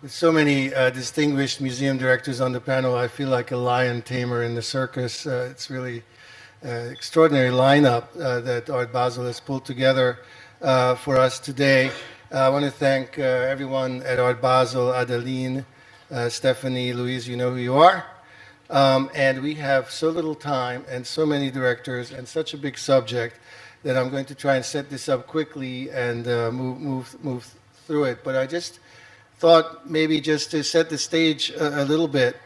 With so many distinguished museum directors on the panel, I feel like a lion tamer in the circus. It's really extraordinary lineup that Art Basel has pulled together for us today. I want to thank everyone at Art Basel, Adeline, Stephanie, Louise, you know who you are. And we have so little time and so many directors and such a big subject that I'm going to try and set this up quickly and move through it. But I just thought maybe just to set the stage a little bit.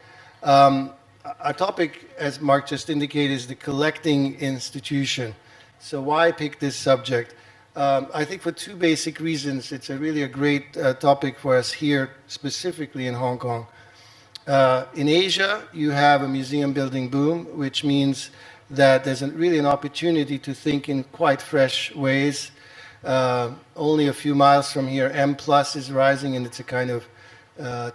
Our topic, as Mark just indicated, is the collecting institution. So why pick this subject? I think for two basic reasons. It's really a great topic for us here, specifically in Hong Kong. In Asia, you have a museum building boom, which means that there's really an opportunity to think in quite fresh ways. Only a few miles from here, M Plus is rising, and it's a kind of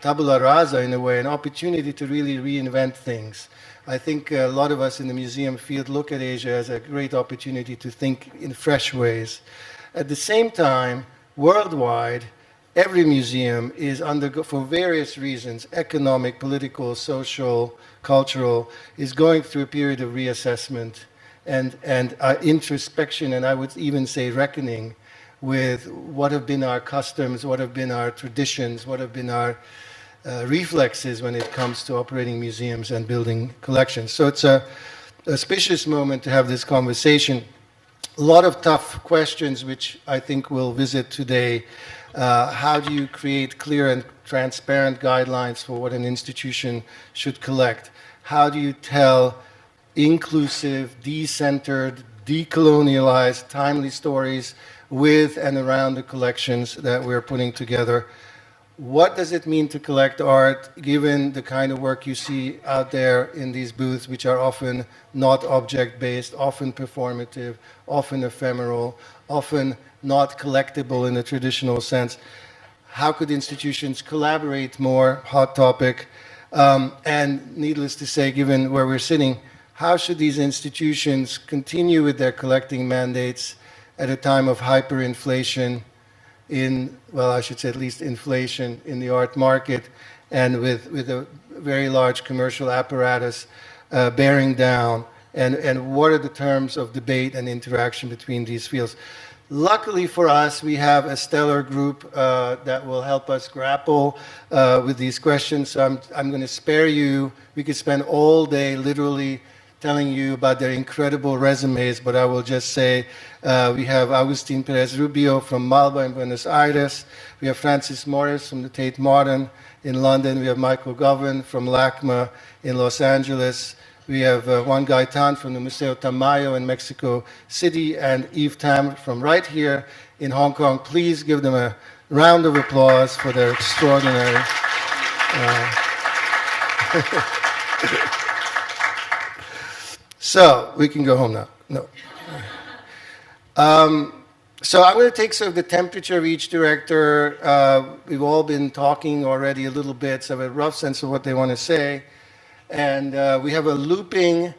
tabula rasa in a way, an opportunity to really reinvent things. I think a lot of us in the museum field look at Asia as a great opportunity to think in fresh ways. At the same time, worldwide, every museum is for various reasons, economic, political, social, cultural, is going through a period of reassessment and introspection, and I would even say reckoning with what have been our customs, what have been our traditions, what have been our reflexes when it comes to operating museums and building collections. So it's a auspicious moment to have this conversation. A lot of tough questions, which I think we'll visit today. How do you create clear and transparent guidelines for what an institution should collect? How do you tell inclusive, decentered, decolonialized, timely stories with and around the collections that we're putting together? What does it mean to collect art, given the kind of work you see out there in these booths, which are often not object-based, often performative, often ephemeral, often not collectible in the traditional sense? How could institutions collaborate more? Hot topic. And needless to say, given where we're sitting, how should these institutions continue with their collecting mandates at a time of hyperinflation well, I should say at least inflation in the art market, and with a very large commercial apparatus bearing down? And what are the terms of debate and interaction between these fields? Luckily for us, we have a stellar group that will help us grapple with these questions. So I'm going to spare you. We could spend all day literally telling you about their incredible resumes, but I will just say we have Agustín Pérez Rubio from Malba in Buenos Aires. We have Francis Morris from the Tate Modern in London. We have Michael Govan from LACMA in Los Angeles. We have Juan Gaitán from the Museo Tamayo in Mexico City, and Yves Tam from right here in Hong Kong. Please give them a round of applause for their extraordinary So we can go home now. No. So I'm going to take sort of the temperature of each director. We've all been talking already a little bit, so I have a rough sense of what they want to say. And we have a looping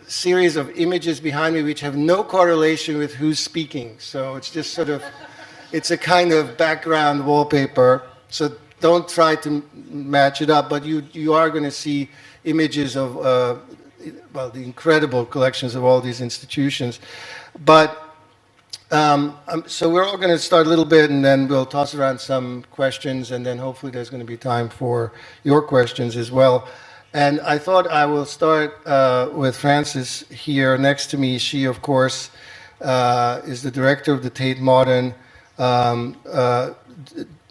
series of images behind me which have no correlation with who's speaking. So it's just sort of, it's a kind of background wallpaper. So don't try to match it up, but you are going to see images of well, the incredible collections of all these institutions. But so we're all going to start a little bit, and then we'll toss around some questions, and then hopefully there's going to be time for your questions as well. And I thought I will start with Frances here next to me. She, of course, is the director of the Tate Modern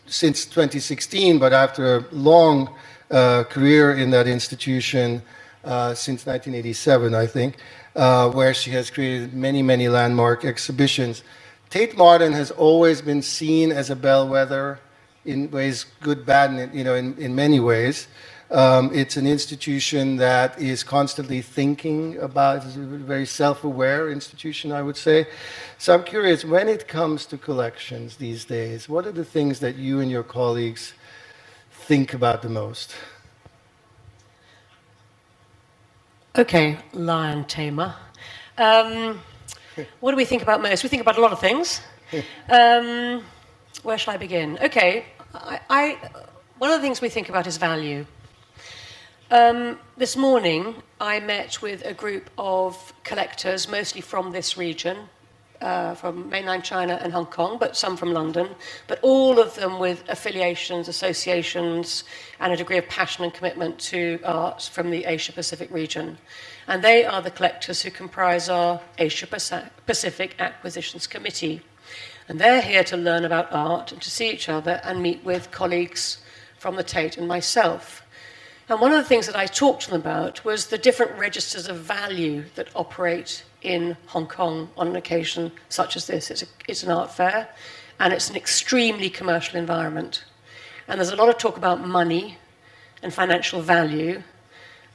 since 2016, but after a long career in that institution, since 1987, I think, where she has created many, many landmark exhibitions. Tate Modern has always been seen as a bellwether in ways good, bad, and in many ways. It's an institution that is constantly thinking about, it's a very self-aware institution, I would say. So I'm curious, when it comes to collections these days, what are the things that you and your colleagues think about the most? Okay, lion tamer. What do we think about most? We think about a lot of things. Where shall I begin? Okay, One of the things we think about is value. This morning, I met with a group of collectors, mostly from this region, from mainland China and Hong Kong, but some from London, but all of them with affiliations, associations, and a degree of passion and commitment to art from the Asia-Pacific region. And they are the collectors who comprise our Asia-Pacific Acquisitions Committee. And they're here to learn about art and to see each other and meet with colleagues from the Tate and myself. And one of the things that I talked to them about was the different registers of value that operate in Hong Kong on an occasion such as this. It's an art fair, and it's an extremely commercial environment. And there's a lot of talk about money and financial value,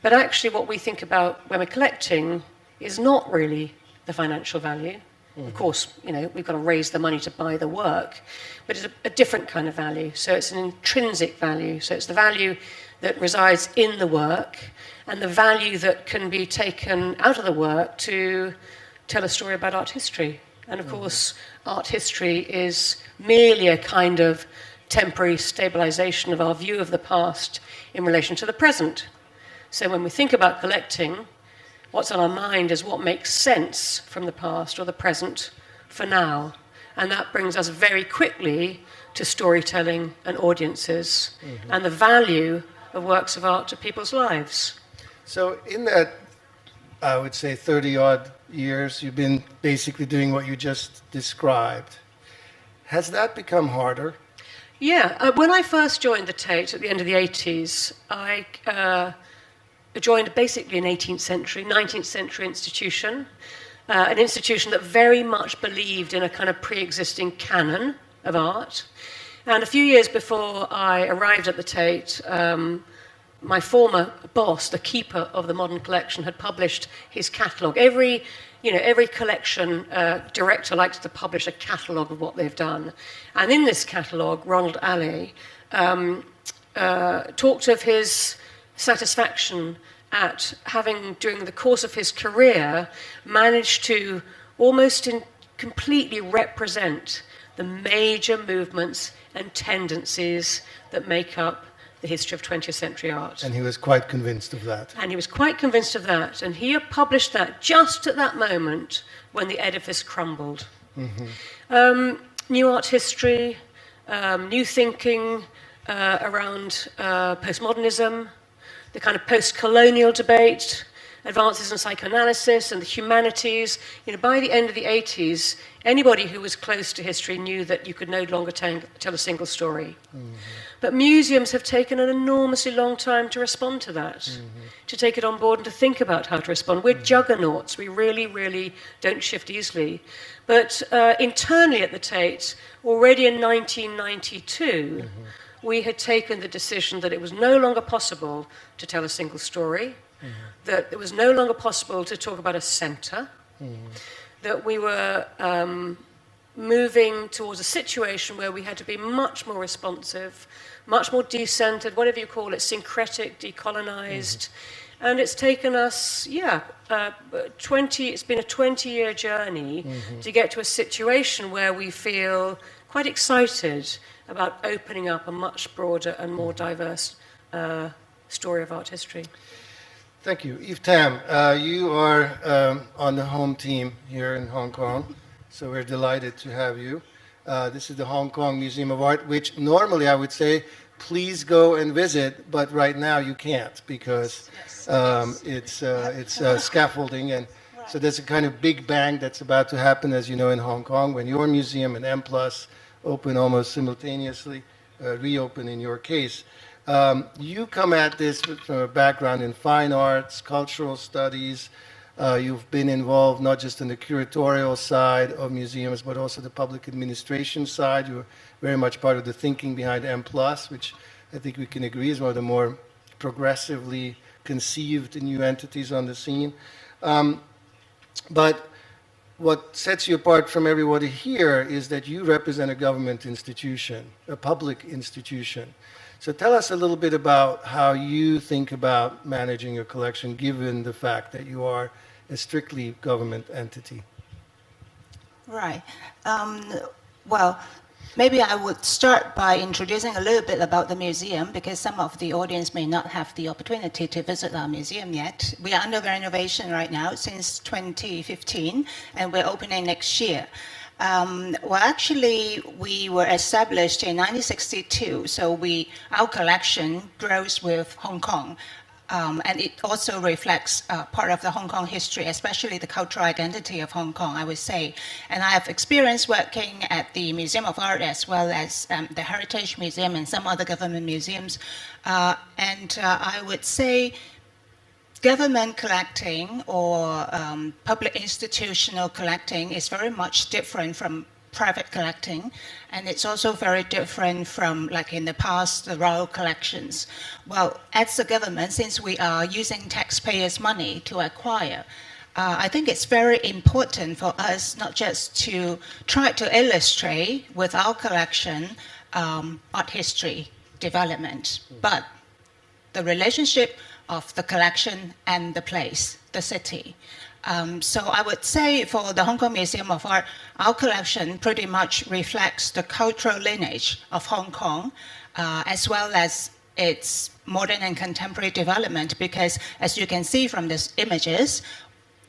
but actually what we think about when we're collecting is not really the financial value. Of course, we've got to raise the money to buy the work, but it's a different kind of value. So it's an intrinsic value. So it's the value that resides in the work and the value that can be taken out of the work to tell a story about art history. And of course, art history is merely a kind of temporary stabilization of our view of the past in relation to the present. So when we think about collecting, what's on our mind is what makes sense from the past or the present for now. And that brings us very quickly to storytelling and audiences and the value of works of art to people's lives. So in that, I would say, 30-odd years, you've been basically doing what you just described. Has that become harder? Yeah. When I first joined the Tate at the end of the 80s, I joined basically an 19th century institution, an institution that very much believed in a kind of pre-existing canon of art. And a few years before I arrived at the Tate, my former boss, the keeper of the modern collection, had published his catalogue. Every collection director likes to publish a catalogue of what they've done. And in this catalogue, Ronald Alley talked of his satisfaction at having, during the course of his career, managed to almost completely represent the major movements and tendencies that make up the history of 20th century art. And he was quite convinced of that. And he was quite convinced of that. And he published that just at that moment when the edifice crumbled. New art history, new thinking around postmodernism, the kind of post-colonial debate, advances in psychoanalysis and the humanities. By the end of the 80s, anybody who was close to history knew that you could no longer tell a single story. But museums have taken an enormously long time to respond to that, to take it on board and to think about how to respond. We're juggernauts. We really, really don't shift easily. But internally at the Tate, already in 1992, we had taken the decision that it was no longer possible to tell a single story, that it was no longer possible to talk about a centre, that we were moving towards a situation where we had to be much more responsive, much more decentered, whatever you call it, syncretic, decolonized. And it's taken us, it's been a 20-year journey to get to a situation where we feel quite excited about opening up a much broader and more diverse story of art history. Thank you. Yves Tam, you are on the home team here in Hong Kong, so we're delighted to have you. This is the Hong Kong Museum of Art, which normally I would say, please go and visit, but right now you can't because it's scaffolding, and so there's a kind of big bang that's about to happen, as you know, in Hong Kong, when your museum and M+ open almost simultaneously, reopen in your case. You come at this from a background in fine arts, cultural studies. You've been involved not just in the curatorial side of museums, but also the public administration side. You're very much part of the thinking behind M+, which I think we can agree is one of the more progressively conceived new entities on the scene. But what sets you apart from everybody here is that you represent a government institution, a public institution. So tell us a little bit about how you think about managing your collection, given the fact that you are a strictly government entity. Right. Well, Maybe I would start by introducing a little bit about the museum, because some of the audience may not have the opportunity to visit our museum yet. We are under renovation right now since 2015, and we're opening next year. Well, actually, we were established in 1962, so our collection grows with Hong Kong. And it also reflects part of the Hong Kong history, especially the cultural identity of Hong Kong, I would say. And I have experience working at the Museum of Art as well as the Heritage Museum and some other government museums. And I would say government collecting or public institutional collecting is very much different from private collecting, and it's also very different from, like in the past, the royal collections. Well, as the government, since we are using taxpayers' money to acquire, I think it's very important for us not just to try to illustrate with our collection art history development, but the relationship of the collection and the place, the city. So I would say for the Hong Kong Museum of Art, our collection pretty much reflects the cultural lineage of Hong Kong, as well as its modern and contemporary development, because as you can see from these images,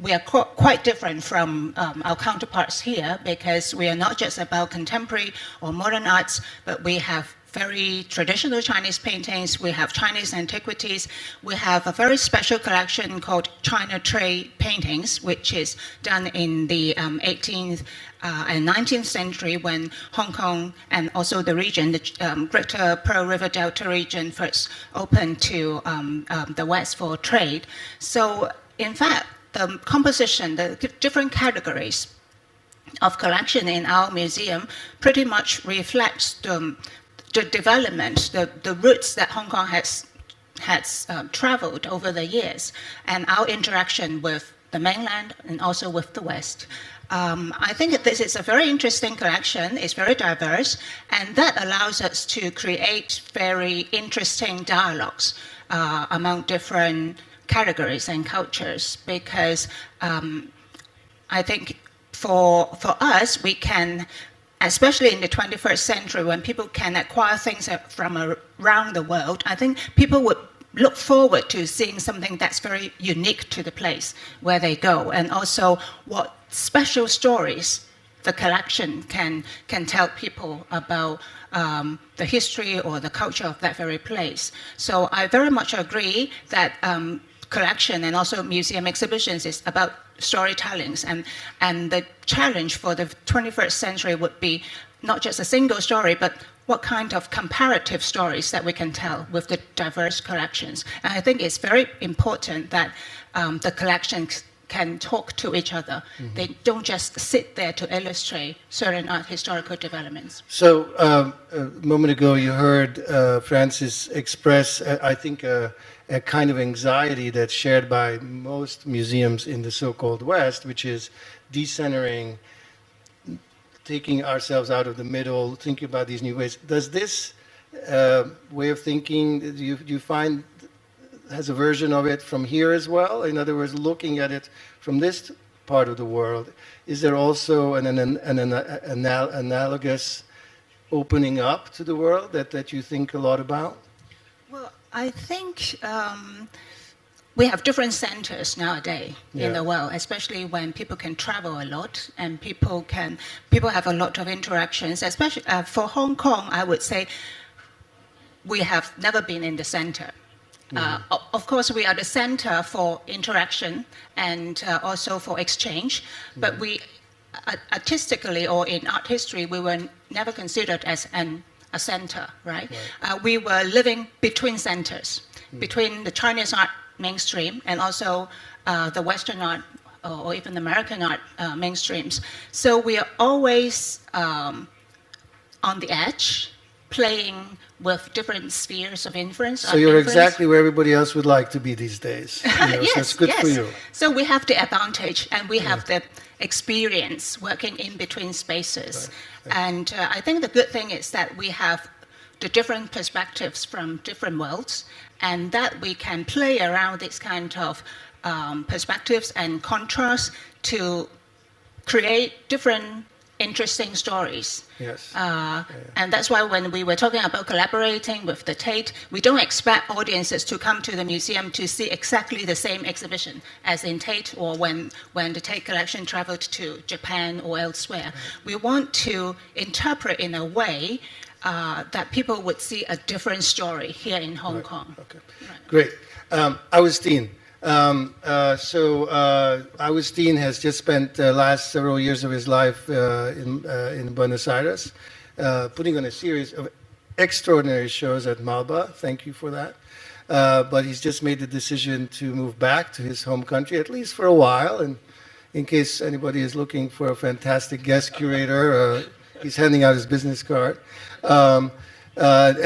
we are quite different from our counterparts here, because we are not just about contemporary or modern arts, but we have very traditional Chinese paintings, we have Chinese antiquities, we have a very special collection called China Trade Paintings, which is done in the 18th and 19th century when Hong Kong and also the region, the Greater Pearl River Delta region, first opened to the West for trade. So in fact, the composition, the different categories of collection in our museum pretty much reflects the development, the routes that Hong Kong has traveled over the years, and our interaction with the mainland and also with the West. I think that this is a very interesting collection. It's very diverse, and that allows us to create very interesting dialogues among different categories and cultures, because I think for us, we can, especially in the 21st century, when people can acquire things from around the world, I think people would look forward to seeing something that's very unique to the place where they go, and also what special stories the collection can tell people about the history or the culture of that very place. So I very much agree that collection and also museum exhibitions is about storytellings, and the challenge for the 21st century would be not just a single story, but what kind of comparative stories that we can tell with the diverse collections. And I think it's very important that the collections can talk to each other. Mm-hmm. They don't just sit there to illustrate certain art historical developments. So a moment ago you heard Francis express, I think, a kind of anxiety that's shared by most museums in the so-called West, which is decentering, taking ourselves out of the middle, thinking about these new ways. Does this way of thinking, do you find, has a version of it from here as well? In other words, looking at it from this part of the world, is there also an analogous opening up to the world that you think a lot about? Well, I think we have different centers nowadays in the world, especially when people can travel a lot and people have a lot of interactions. Especially for Hong Kong, I would say we have never been in the center. Of course, we are the center for interaction and also for exchange, but we artistically or in art history, we were never considered as a center, right? We were living between centers, between the Chinese art mainstream and also the Western art or even American art mainstreams. So we are always on the edge, playing with different spheres of influence. So you're exactly where everybody else would like to be these days. Yes, so it's good for you. So we have the advantage and we have the experience working in between spaces. Right. And I think the good thing is that we have the different perspectives from different worlds, and that we can play around this kind of perspectives and contrasts to create different interesting stories. Yes. And that's why when we were talking about collaborating with the Tate, we don't expect audiences to come to the museum to see exactly the same exhibition as in Tate or when the Tate collection traveled to Japan or elsewhere. We want to interpret in a way that people would see a different story here in Hong Kong. Okay. Right. Great. Agustín. Agustín has just spent the last several years of his life in Buenos Aires, putting on a series of extraordinary shows at Malba. Thank you for that. But he's just made the decision to move back to his home country, at least for a while. And in case anybody is looking for a fantastic guest curator, he's handing out his business card. And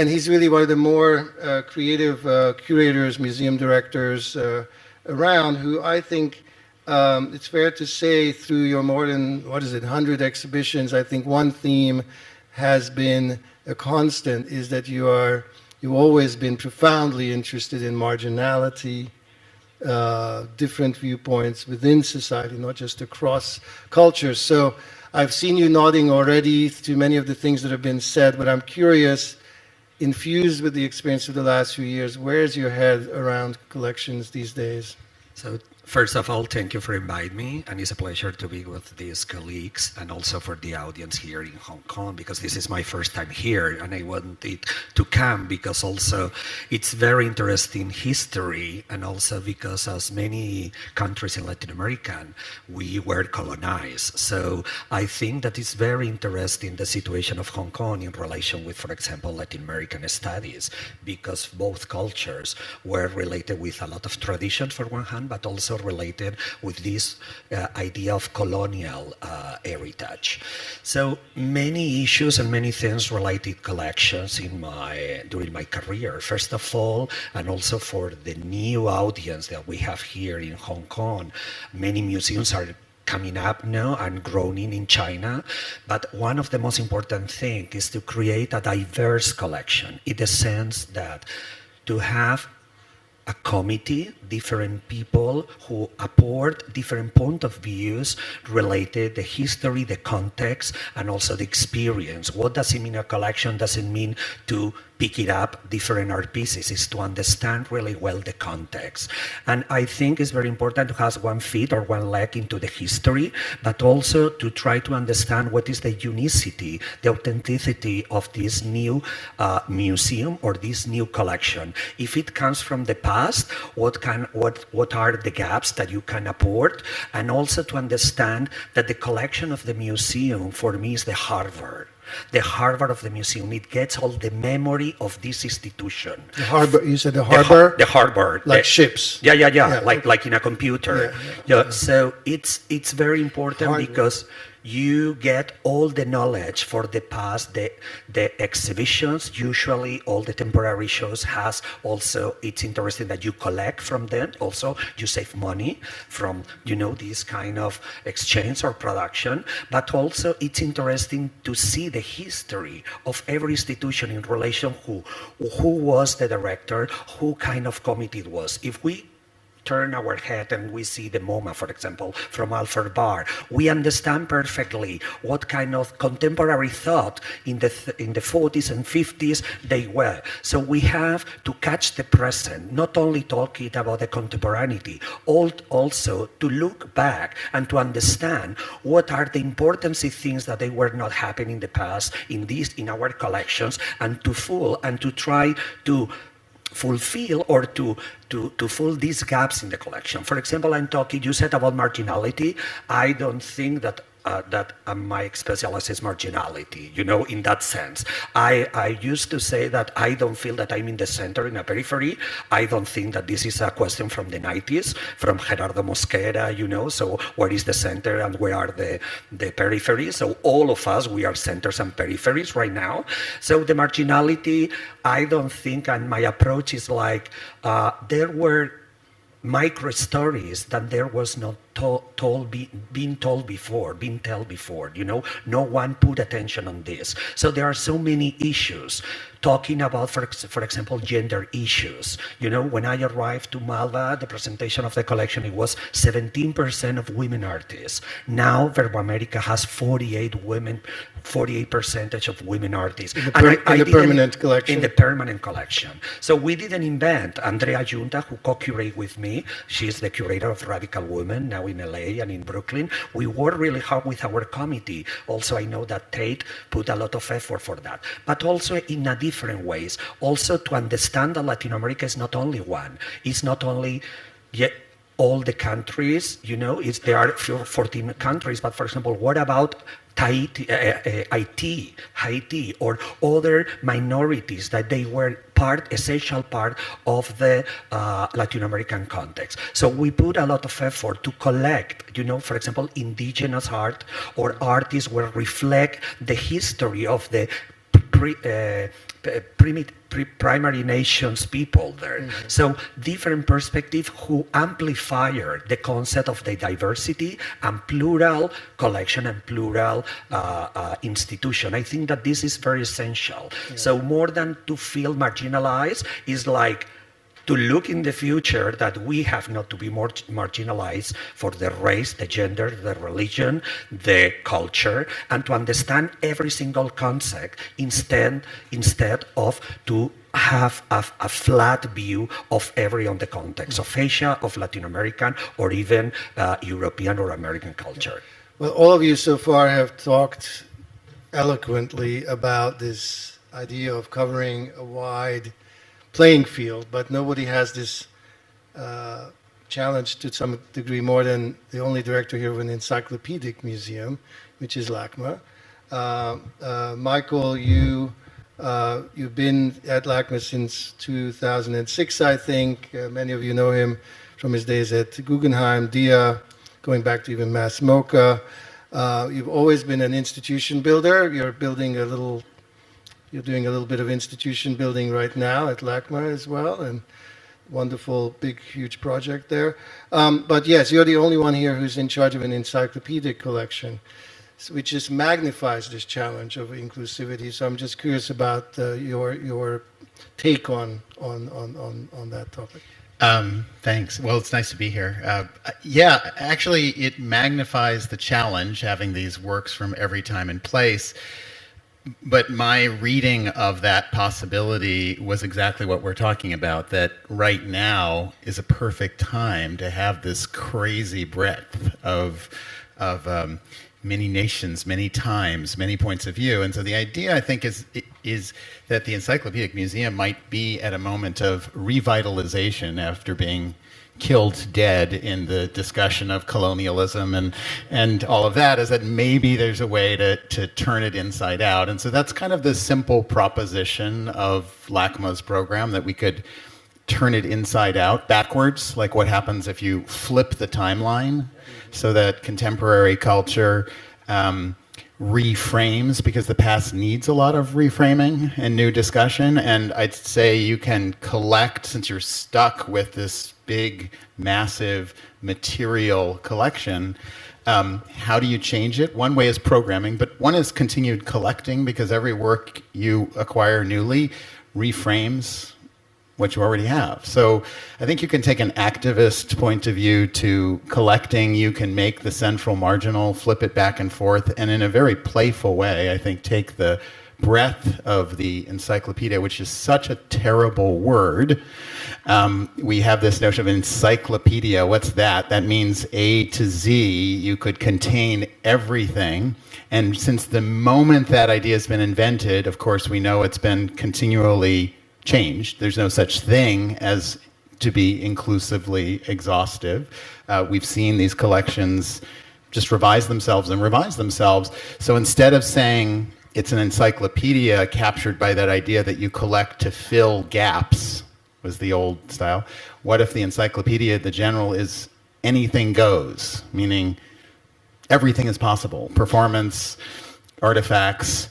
he's really one of the more creative curators, museum directors around, who I think it's fair to say through your more than, 100 exhibitions, I think one theme has been a constant, is that you've always been profoundly interested in marginality, different viewpoints within society, not just across cultures. So I've seen you nodding already to many of the things that have been said, but I'm curious, infused with the experience of the last few years, where's your head around collections these days? So first of all, thank you for inviting me, and it's a pleasure to be with these colleagues and also for the audience here in Hong Kong, because this is my first time here and I wanted to come because also it's very interesting history, and also because as many countries in Latin America, we were colonized. So I think that it's very interesting the situation of Hong Kong in relation with, for example, Latin American studies, because both cultures were related with a lot of tradition for one hand, but also related with this idea of colonial heritage. So many issues and many things related collections during my career. First of all, and also for the new audience that we have here in Hong Kong, many museums are coming up now and growing in China. But one of the most important things is to create a diverse collection, in the sense that to have a committee, different people who apport different point of views related the history, the context, and also the experience. What does it mean a collection? Doesn't mean to pick it up different art pieces. It's to understand really well the context. And I think it's very important to have one feet or one leg into the history, but also to try to understand what is the unicity, the authenticity of this new museum or this new collection. If it comes from the past, what are the gaps that you can apport, and also to understand that the collection of the museum for me is the Harvard of the museum. It gets all the memory of this institution. The harbor, you said the harbor? The harbor. Like ships. Yeah. Like in a computer. Yeah. So it's very important because you get all the knowledge for the past, the exhibitions, usually all the temporary shows has also, it's interesting that you collect from them. Also, you save money from, this kind of exchange or production, but also it's interesting to see the history of every institution in relation who was the director, who kind of committee it was. If we turn our head and we see the MoMA, for example, from Alfred Barr, we understand perfectly what kind of contemporary thought in the 40s and 50s they were. So we have to catch the present, not only talking about the contemporaneity, also to look back and to understand what are the important things that they were not happening in the past in our collections, and to try to fulfill or to fill these gaps in the collection. For example, you said about marginality. I don't think that my specialty is marginality, in that sense. I used to say that I don't feel that I'm in the center, in a periphery. I don't think that this is a question from the 90s, from Gerardo Mosquera, so where is the center and where are the peripheries? So all of us, we are centers and peripheries right now. So the marginality, I don't think, and my approach is like, there were micro stories that there was not been told before. No one put attention on this. So there are so many issues. Talking about, for example, gender issues. When I arrived to Malva, the presentation of the collection, it was 17% of women artists. Now, Verbo America has 48% of women artists. In the permanent collection? In the permanent collection. So we didn't invent. Andrea Junta, who co-curated with me, she's the curator of Radical Women, now in LA and in Brooklyn. We worked really hard with our committee. Also, I know that Tate put a lot of effort for that. But also in a different ways. Also to understand that Latin America is not only one. It's not only all the countries, there are 14 countries, but for example, what about Haiti, or other minorities that they were essential part of the Latin American context. So we put a lot of effort to collect, for example, indigenous art or artists will reflect the history of the primary nations people there. Mm-hmm. So different perspective who amplify the concept of the diversity and plural collection and plural institution. I think that this is very essential. Yeah. So more than to feel marginalized is like to look in the future that we have not to be more marginalized for the race, the gender, the religion, the culture, and to understand every single concept instead of to have a flat view of every on the context of Asia, of Latin American, or even European or American culture. Well, all of you so far have talked eloquently about this idea of covering a wide playing field, but nobody has this challenge to some degree more than the only director here of an encyclopedic museum, which is LACMA. Michael, you've been at LACMA since 2006, I think. Many of you know him from his days at Guggenheim, DIA, going back to even Mass MoCA. You've always been an institution builder. You're doing a little bit of institution building right now at LACMA as well, and wonderful, big, huge project there. But yes, you're the only one here who's in charge of an encyclopedic collection, which just magnifies this challenge of inclusivity. So I'm just curious about your take on that topic. Thanks. Well, it's nice to be here. Actually, it magnifies the challenge, having these works from every time and place. But my reading of that possibility was exactly what we're talking about, that right now is a perfect time to have this crazy breadth of many nations, many times, many points of view. And so the idea, I think, is that the Encyclopedic Museum might be at a moment of revitalization after being killed dead in the discussion of colonialism and all of that, is that maybe there's a way to turn it inside out. And so that's kind of the simple proposition of LACMA's program, that we could turn it inside out, backwards, like what happens if you flip the timeline, so that contemporary culture reframes, because the past needs a lot of reframing and new discussion. And I'd say you can collect, since you're stuck with this big, massive material collection, how do you change it? One way is programming, but one is continued collecting, because every work you acquire newly reframes what you already have. So I think you can take an activist point of view to collecting. You can make the central marginal, flip it back and forth, and in a very playful way, I think, take the breadth of the encyclopedia, which is such a terrible word. We have this notion of encyclopedia. What's that? That means A to Z. You could contain everything. And since the moment that idea has been invented, of course, we know it's been continually changed. There's no such thing as to be inclusively exhaustive. We've seen these collections just revise themselves. So instead of saying it's an encyclopedia captured by that idea that you collect to fill gaps, was the old style, what if the encyclopedia, the general, is anything goes, meaning everything is possible, performance, artifacts,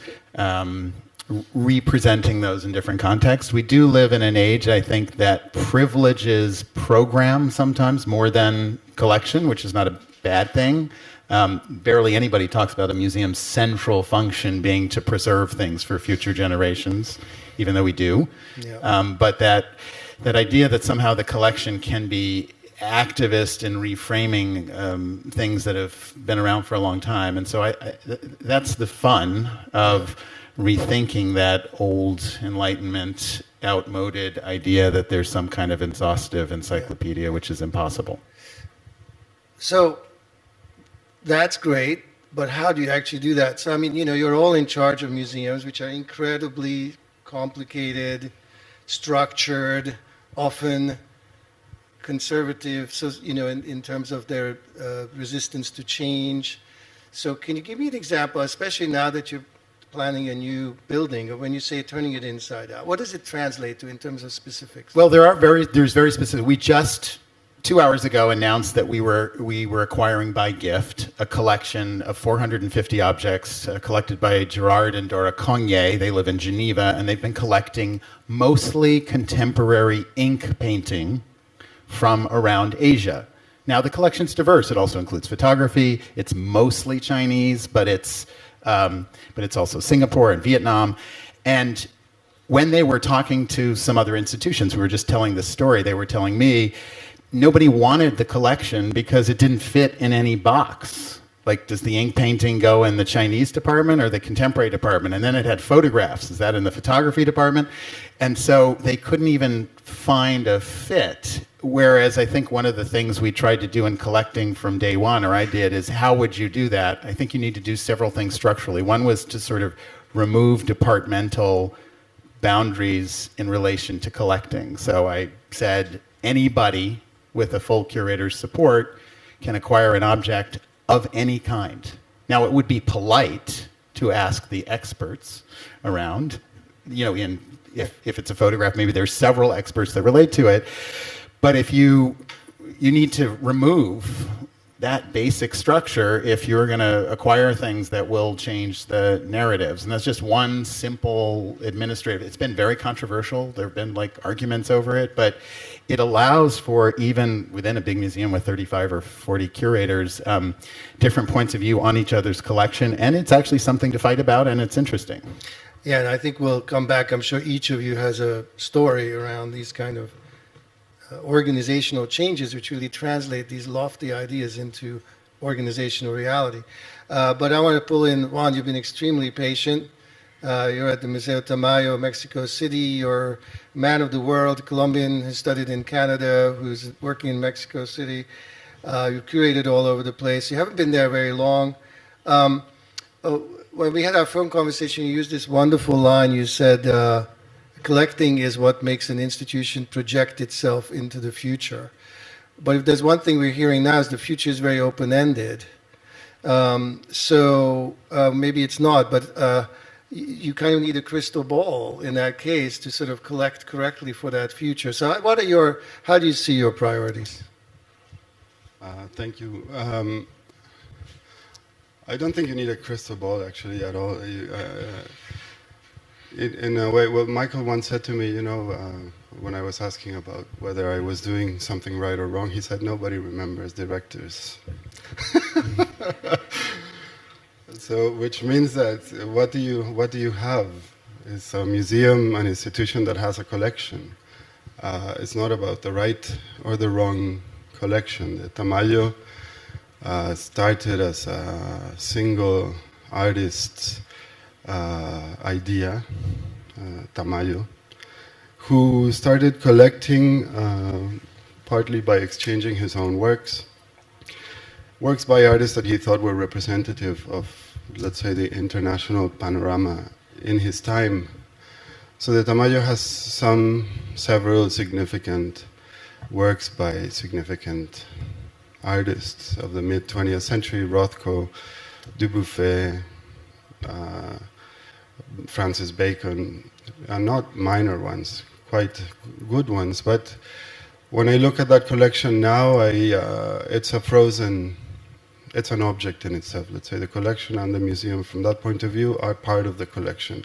representing those in different contexts. We do live in an age, I think, that privileges program sometimes more than collection, which is not a bad thing. Barely anybody talks about a museum's central function being to preserve things for future generations, even though we do. Yeah. But that idea that somehow the collection can be activist in reframing things that have been around for a long time. And so that's the fun of rethinking that old Enlightenment, outmoded idea that there's some kind of exhaustive encyclopedia, which is impossible. So that's great, but how do you actually do that? So, I mean, you're all in charge of museums, which are incredibly complicated, structured, often conservative, so, in terms of their resistance to change. So can you give me an example, especially now that you're planning a new building, or when you say turning it inside out? What does it translate to in terms of specifics? Well, there's very specific. We just 2 hours ago announced that we were acquiring by gift a collection of 450 objects collected by Gerard and Dora Cognier. They live in Geneva, and they've been collecting mostly contemporary ink painting from around Asia. Now the collection's diverse. It also includes photography. It's mostly Chinese, but it's also Singapore and Vietnam. And when they were talking to some other institutions, we were just telling this story, they were telling me nobody wanted the collection because it didn't fit in any box. Like, does the ink painting go in the Chinese department or the contemporary department? And then it had photographs. Is that in the photography department? And so they couldn't even find a fit. Whereas I think one of the things we tried to do in collecting from day one, or I did, is how would you do that? I think you need to do several things structurally. One was to sort of remove departmental boundaries in relation to collecting. So I said anybody with a full curator's support can acquire an object of any kind. Now, it would be polite to ask the experts around, if it's a photograph, maybe there's several experts that relate to it. But if you need to remove that basic structure if you're going to acquire things that will change the narratives. And that's just one simple administrative. It's been very controversial. There have been arguments over it, but it allows for, even within a big museum with 35 or 40 curators, different points of view on each other's collection. And it's actually something to fight about, and it's interesting. Yeah, and I think we'll come back. I'm sure each of you has a story around these kind of organizational changes which really translate these lofty ideas into organizational reality. But I want to pull in Juan. You've been extremely patient. You're at the Museo Tamayo, Mexico City. You're a man of the world, Colombian, who studied in Canada, who's working in Mexico City. You've curated all over the place. You haven't been there very long. When we had our phone conversation, you used this wonderful line. You said, collecting is what makes an institution project itself into the future. But if there's one thing we're hearing now is the future is very open-ended. So maybe it's not, but you kind of need a crystal ball in that case to sort of collect correctly for that future. So how do you see your priorities? Thank you. I don't think you need a crystal ball actually at all. In a way, well, Michael once said to me, when I was asking about whether I was doing something right or wrong, he said, nobody remembers directors. So, which means that what do you have? It's a museum, an institution that has a collection. It's not about the right or the wrong collection. The Tamayo started as a single artist idea, Tamayo, who started collecting partly by exchanging his own works by artists that he thought were representative of, let's say, the international panorama in his time. So the Tamayo has several significant works by significant artists of the mid-20th century, Rothko, Dubuffet, Francis Bacon, not minor ones, quite good ones. But when I look at that collection now, it's an object in itself. Let's say the collection and the museum, from that point of view, are part of the collection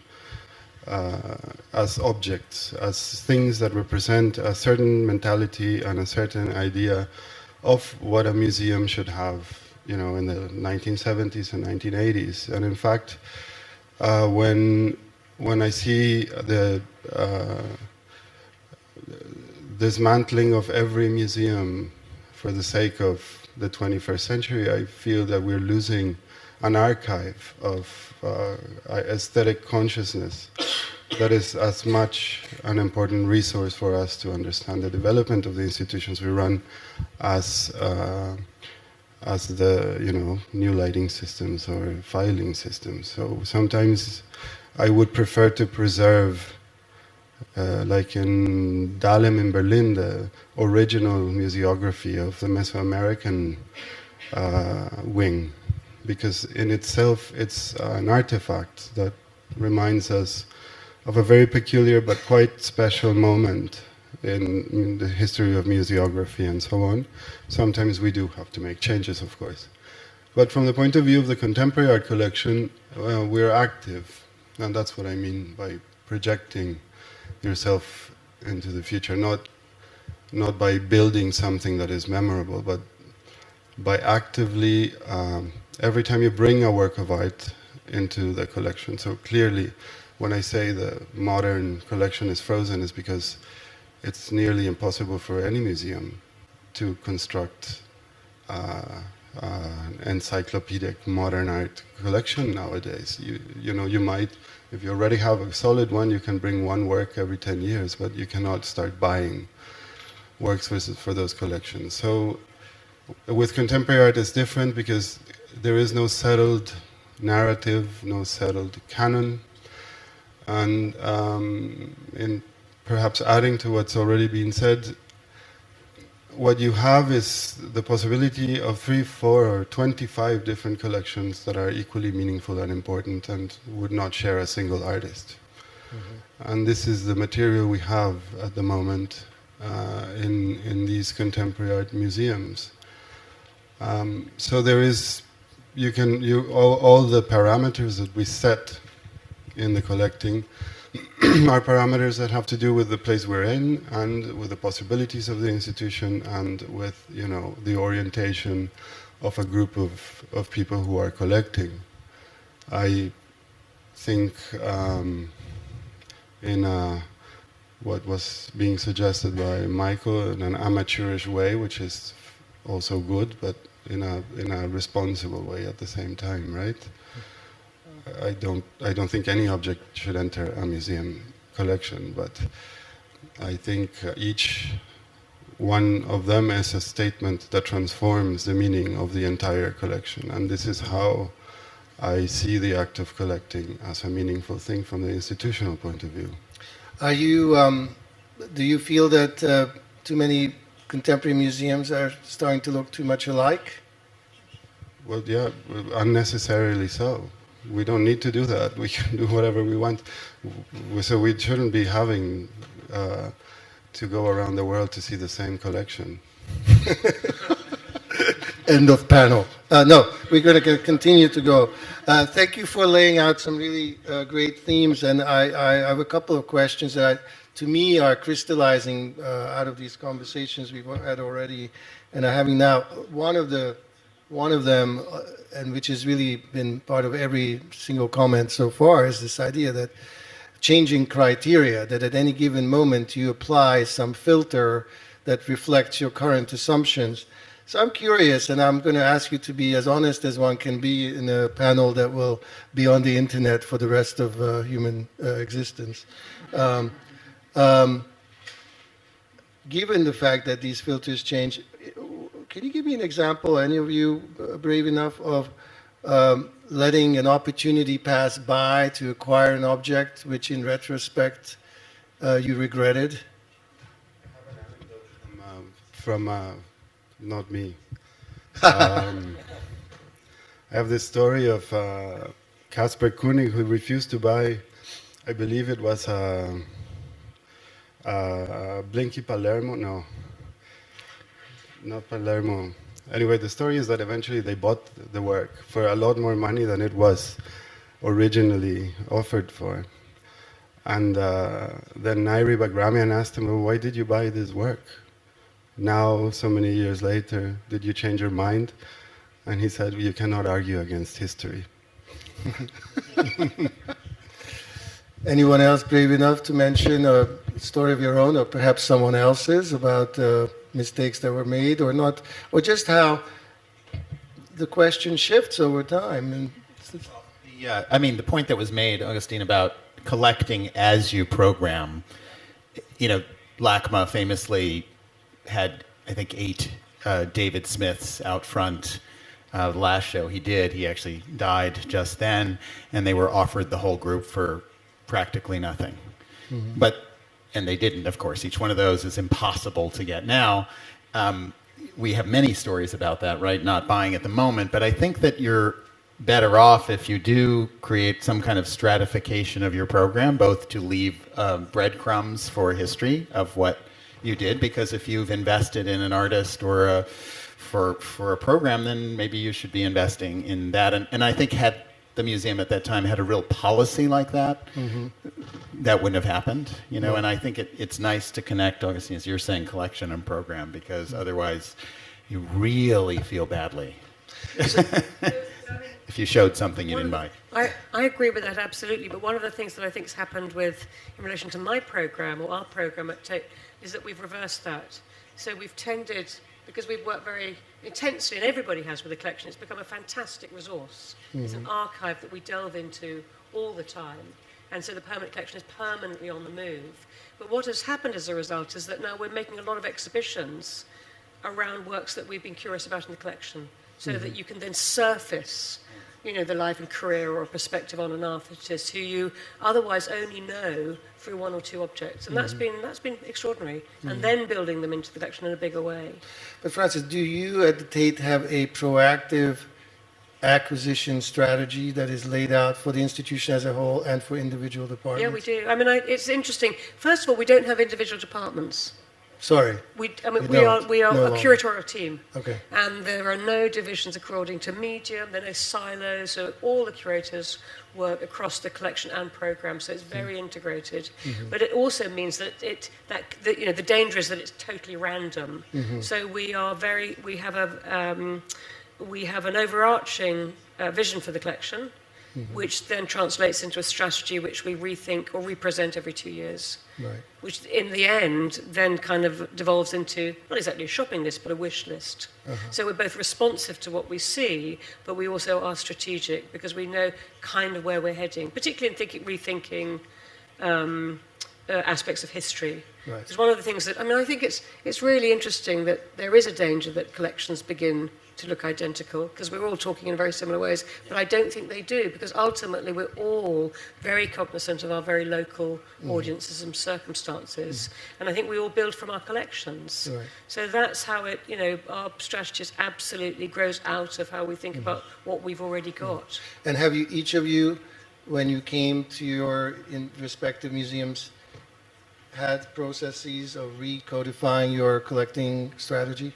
as objects, as things that represent a certain mentality and a certain idea of what a museum should have you know, in the 1970s and 1980s. And in fact, when I see the dismantling of every museum for the sake of the 21st century, I feel that we're losing an archive of aesthetic consciousness that is as much an important resource for us to understand the development of the institutions we run as the, you know, new lighting systems or filing systems. So sometimes I would prefer to preserve, like in Dahlem in Berlin, the original museography of the Mesoamerican wing, because in itself it's an artifact that reminds us of a very peculiar but quite special moment in the history of museography and so on. Sometimes we do have to make changes, of course. But from the point of view of the contemporary art collection, we're active, and that's what I mean by projecting yourself into the future, not by building something that is memorable, but by actively, every time you bring a work of art into the collection. So clearly, when I say the modern collection is frozen, is because it's nearly impossible for any museum to construct an encyclopedic modern art collection nowadays. You know, you might, if you already have a solid one, you can bring one work every 10 years, but you cannot start buying works for those collections. So with contemporary art, it's different because there is no settled narrative, no settled canon. And in perhaps adding to what's already been said, what you have is the possibility of 3, 4, or 25 different collections that are equally meaningful and important and would not share a single artist. Mm-hmm. And this is the material we have at the moment in these contemporary art museums. So there is, all the parameters that we set in the collecting are parameters that have to do with the place we're in and with the possibilities of the institution and with, you know, the orientation of a group of people who are collecting. I think in what was being suggested by Michael in an amateurish way, which is also good, but in a responsible way at the same time, right? I don't think any object should enter a museum collection, but I think each one of them is a statement that transforms the meaning of the entire collection, and this is how I see the act of collecting as a meaningful thing from the institutional point of view. Are you? Do you feel that too many contemporary museums are starting to look too much alike? Well, yeah, unnecessarily so. We don't need to do that. We can do whatever we want. So we shouldn't be having to go around the world to see the same collection. End of panel. No, we're going to continue to go. Thank you for laying out some really great themes, and I have a couple of questions that to me are crystallizing out of these conversations we've had already, and are having now. One of them, and which has really been part of every single comment so far, is this idea that changing criteria, that at any given moment you apply some filter that reflects your current assumptions. So I'm curious, and I'm going to ask you to be as honest as one can be in a panel that will be on the internet for the rest of human existence. Given the fact that these filters change, can you give me an example, any of you brave enough, of letting an opportunity pass by to acquire an object which in retrospect you regretted? From not me. I have this story of Caspar Koenig, who refused to buy, I believe it was a Blinky Palermo, no, not Palermo. Anyway, the story is that eventually they bought the work for a lot more money than it was originally offered for. And then Nairi Bagramian asked him, well, why did you buy this work? Now, so many years later, did you change your mind? And he said, you cannot argue against history. Anyone else brave enough to mention a story of your own, or perhaps someone else's, about mistakes that were made or not, or just how the question shifts over time? And yeah, I mean, the point that was made, Agustín, about collecting as you program, you know, LACMA famously had, I think, 8 David Smiths out front. The last show he did, he actually died just then, and they were offered the whole group for practically nothing. Mm-hmm. And they didn't, of course. Each one of those is impossible to get now. We have many stories about that, right? Not buying at the moment, but I think that you're better off if you do create some kind of stratification of your program, both to leave breadcrumbs for history of what you did, because if you've invested in an artist or for a program, then maybe you should be investing in that. And I think had the museum at that time had a real policy like that, mm-hmm. that wouldn't have happened, you know. Yeah. And I think it's nice to connect, Agustín, as you're saying, collection and program, because otherwise you really feel badly if you showed something you didn't buy. I agree with that absolutely, but one of the things that I think has happened with, in relation to my program or our program at Tate, is that we've reversed that. So we've tended, because we've worked very intensely, and everybody has with the collection, it's become a fantastic resource. Mm-hmm. It's an archive that we delve into all the time. And so the permanent collection is permanently on the move. But what has happened as a result is that now we're making a lot of exhibitions around works that we've been curious about in the collection, so mm-hmm. that you can then surface, you know, the life and career or a perspective on an artist who you otherwise only know through 1 or 2 objects. And mm-hmm. that's been extraordinary. Mm-hmm. And then building them into the collection in a bigger way. But Francis, do you at the Tate have a proactive acquisition strategy that is laid out for the institution as a whole and for individual departments? Yeah, we do. I mean, it's interesting. First of all, we don't have individual departments. Sorry. We are a curatorial team. Okay. And there are no divisions according to medium, there are no silos, so all the curators work across the collection and program, so it's very integrated. Mm-hmm. But it also means that the danger is that it's totally random. Mm-hmm. So we have an overarching vision for the collection, mm-hmm. which then translates into a strategy which we rethink or represent every 2 years. Right. Which in the end then kind of devolves into not exactly a shopping list, but a wish list. Uh-huh. So we're both responsive to what we see, but we also are strategic because we know kind of where we're heading, particularly in rethinking aspects of history. Right. Because one of the things that, I think it's really interesting that there is a danger that collections begin to look identical, because we're all talking in very similar ways, but I don't think they do, because ultimately we're all very cognizant of our very local audiences and circumstances, and I think we all build from our collections. Right. So that's how it, our strategy absolutely grows out of how we think about what we've already got. And have you, each of you, when you came to your respective museums, had processes of recodifying your collecting strategy?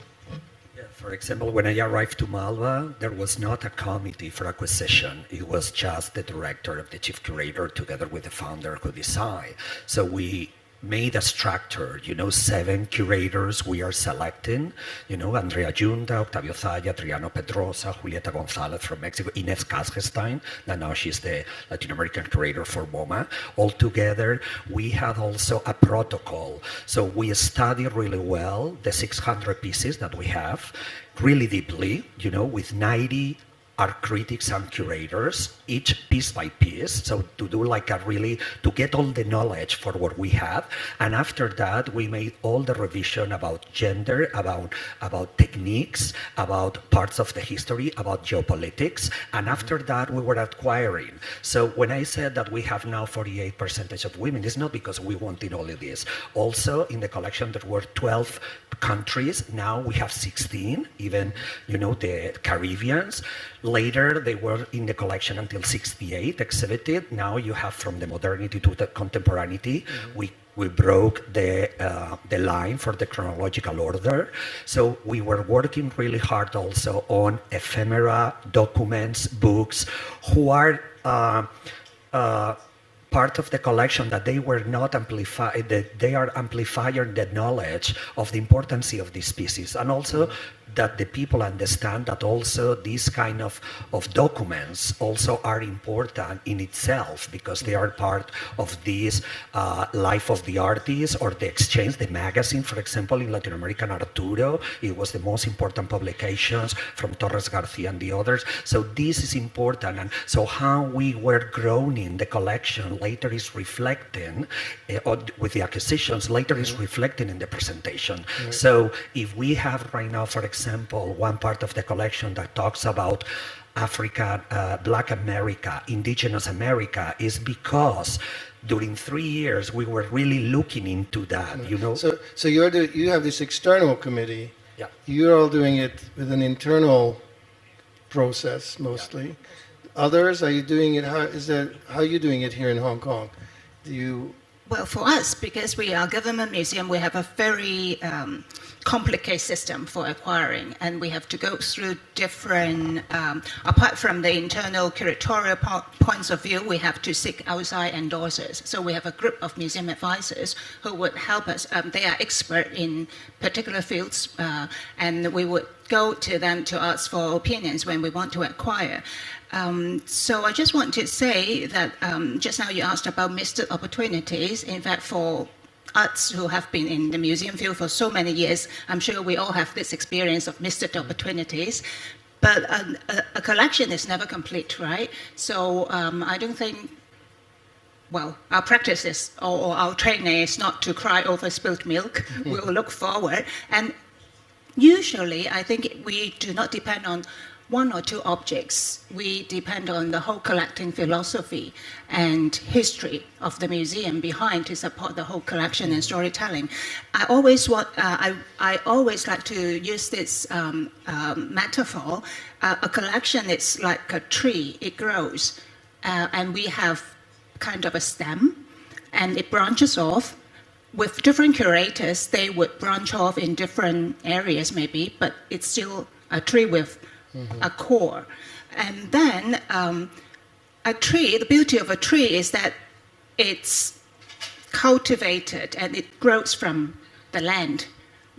For example, when I arrived to Malva, there was not a committee for acquisition. It was just the director of the chief curator together with the founder who decided. So we made a structure, 7 curators we are selecting, Andrea Yunda, Octavio Zaya, Triano Pedrosa, Julieta Gonzalez from Mexico, Inés Kasgestein, and now she's the Latin American curator for MoMA. All together, we had also a protocol. So we studied really well the 600 pieces that we have, really deeply, with 90 art critics and curators, each piece by piece, so to do to get all the knowledge for what we have. And after that, we made all the revision about gender, about techniques, about parts of the history, about geopolitics. And after that, we were acquiring. So when I said that we have now 48% of women, it's not because we wanted all of this. Also, in the collection, there were 12 countries. Now we have 16, even, the Caribbeans. Later, they were in the collection until 68 exhibited. Now you have from the modernity to the contemporaneity. Mm-hmm. We broke the line for the chronological order. So we were working really hard also on ephemera, documents, books, who are part of the collection that they were not amplified, that they are amplifying the knowledge of the importance of these pieces. And also that the people understand that also these kind of documents also are important in itself because they are part of this life of the artist or the exchange, the magazine, for example, in Latinoamericano Arturo, it was the most important publications from Torres Garcia and the others. So this is important. And so how we were growing the collection later is reflecting, with the acquisitions, later is reflecting in the presentation. So if we have right now, for example, one part of the collection that talks about Africa, Black America, Indigenous America, is because during 3 years we were really looking into that, you know. So you have this external committee. Yeah. You're all doing it with an internal process mostly. Yeah. Others, are you doing it? How are you doing it here in Hong Kong? Do you? Well, for us, because we are a government museum, we have a very complicated system for acquiring, and we have to go through different, apart from the internal curatorial points of view, we have to seek outside endorsers. So we have a group of museum advisors who would help us. They are expert in particular fields, and we would go to them to ask for opinions when we want to acquire. So I just want to say that just now you asked about missed opportunities. In fact, for us who have been in the museum field for so many years, I'm sure we all have this experience of missed opportunities. But a collection is never complete, right? So I don't think, well, our practice is, or our training is not to cry over spilled milk. We will look forward. And usually, I think we do not depend on one or two objects. We depend on the whole collecting philosophy and history of the museum behind to support the whole collection and storytelling. I always like to use this metaphor. A collection is like a tree. It grows, and we have kind of a stem, and it branches off. With different curators, they would branch off in different areas maybe, but it's still a tree with a core. And then a tree, the beauty of a tree is that it's cultivated and it grows from the land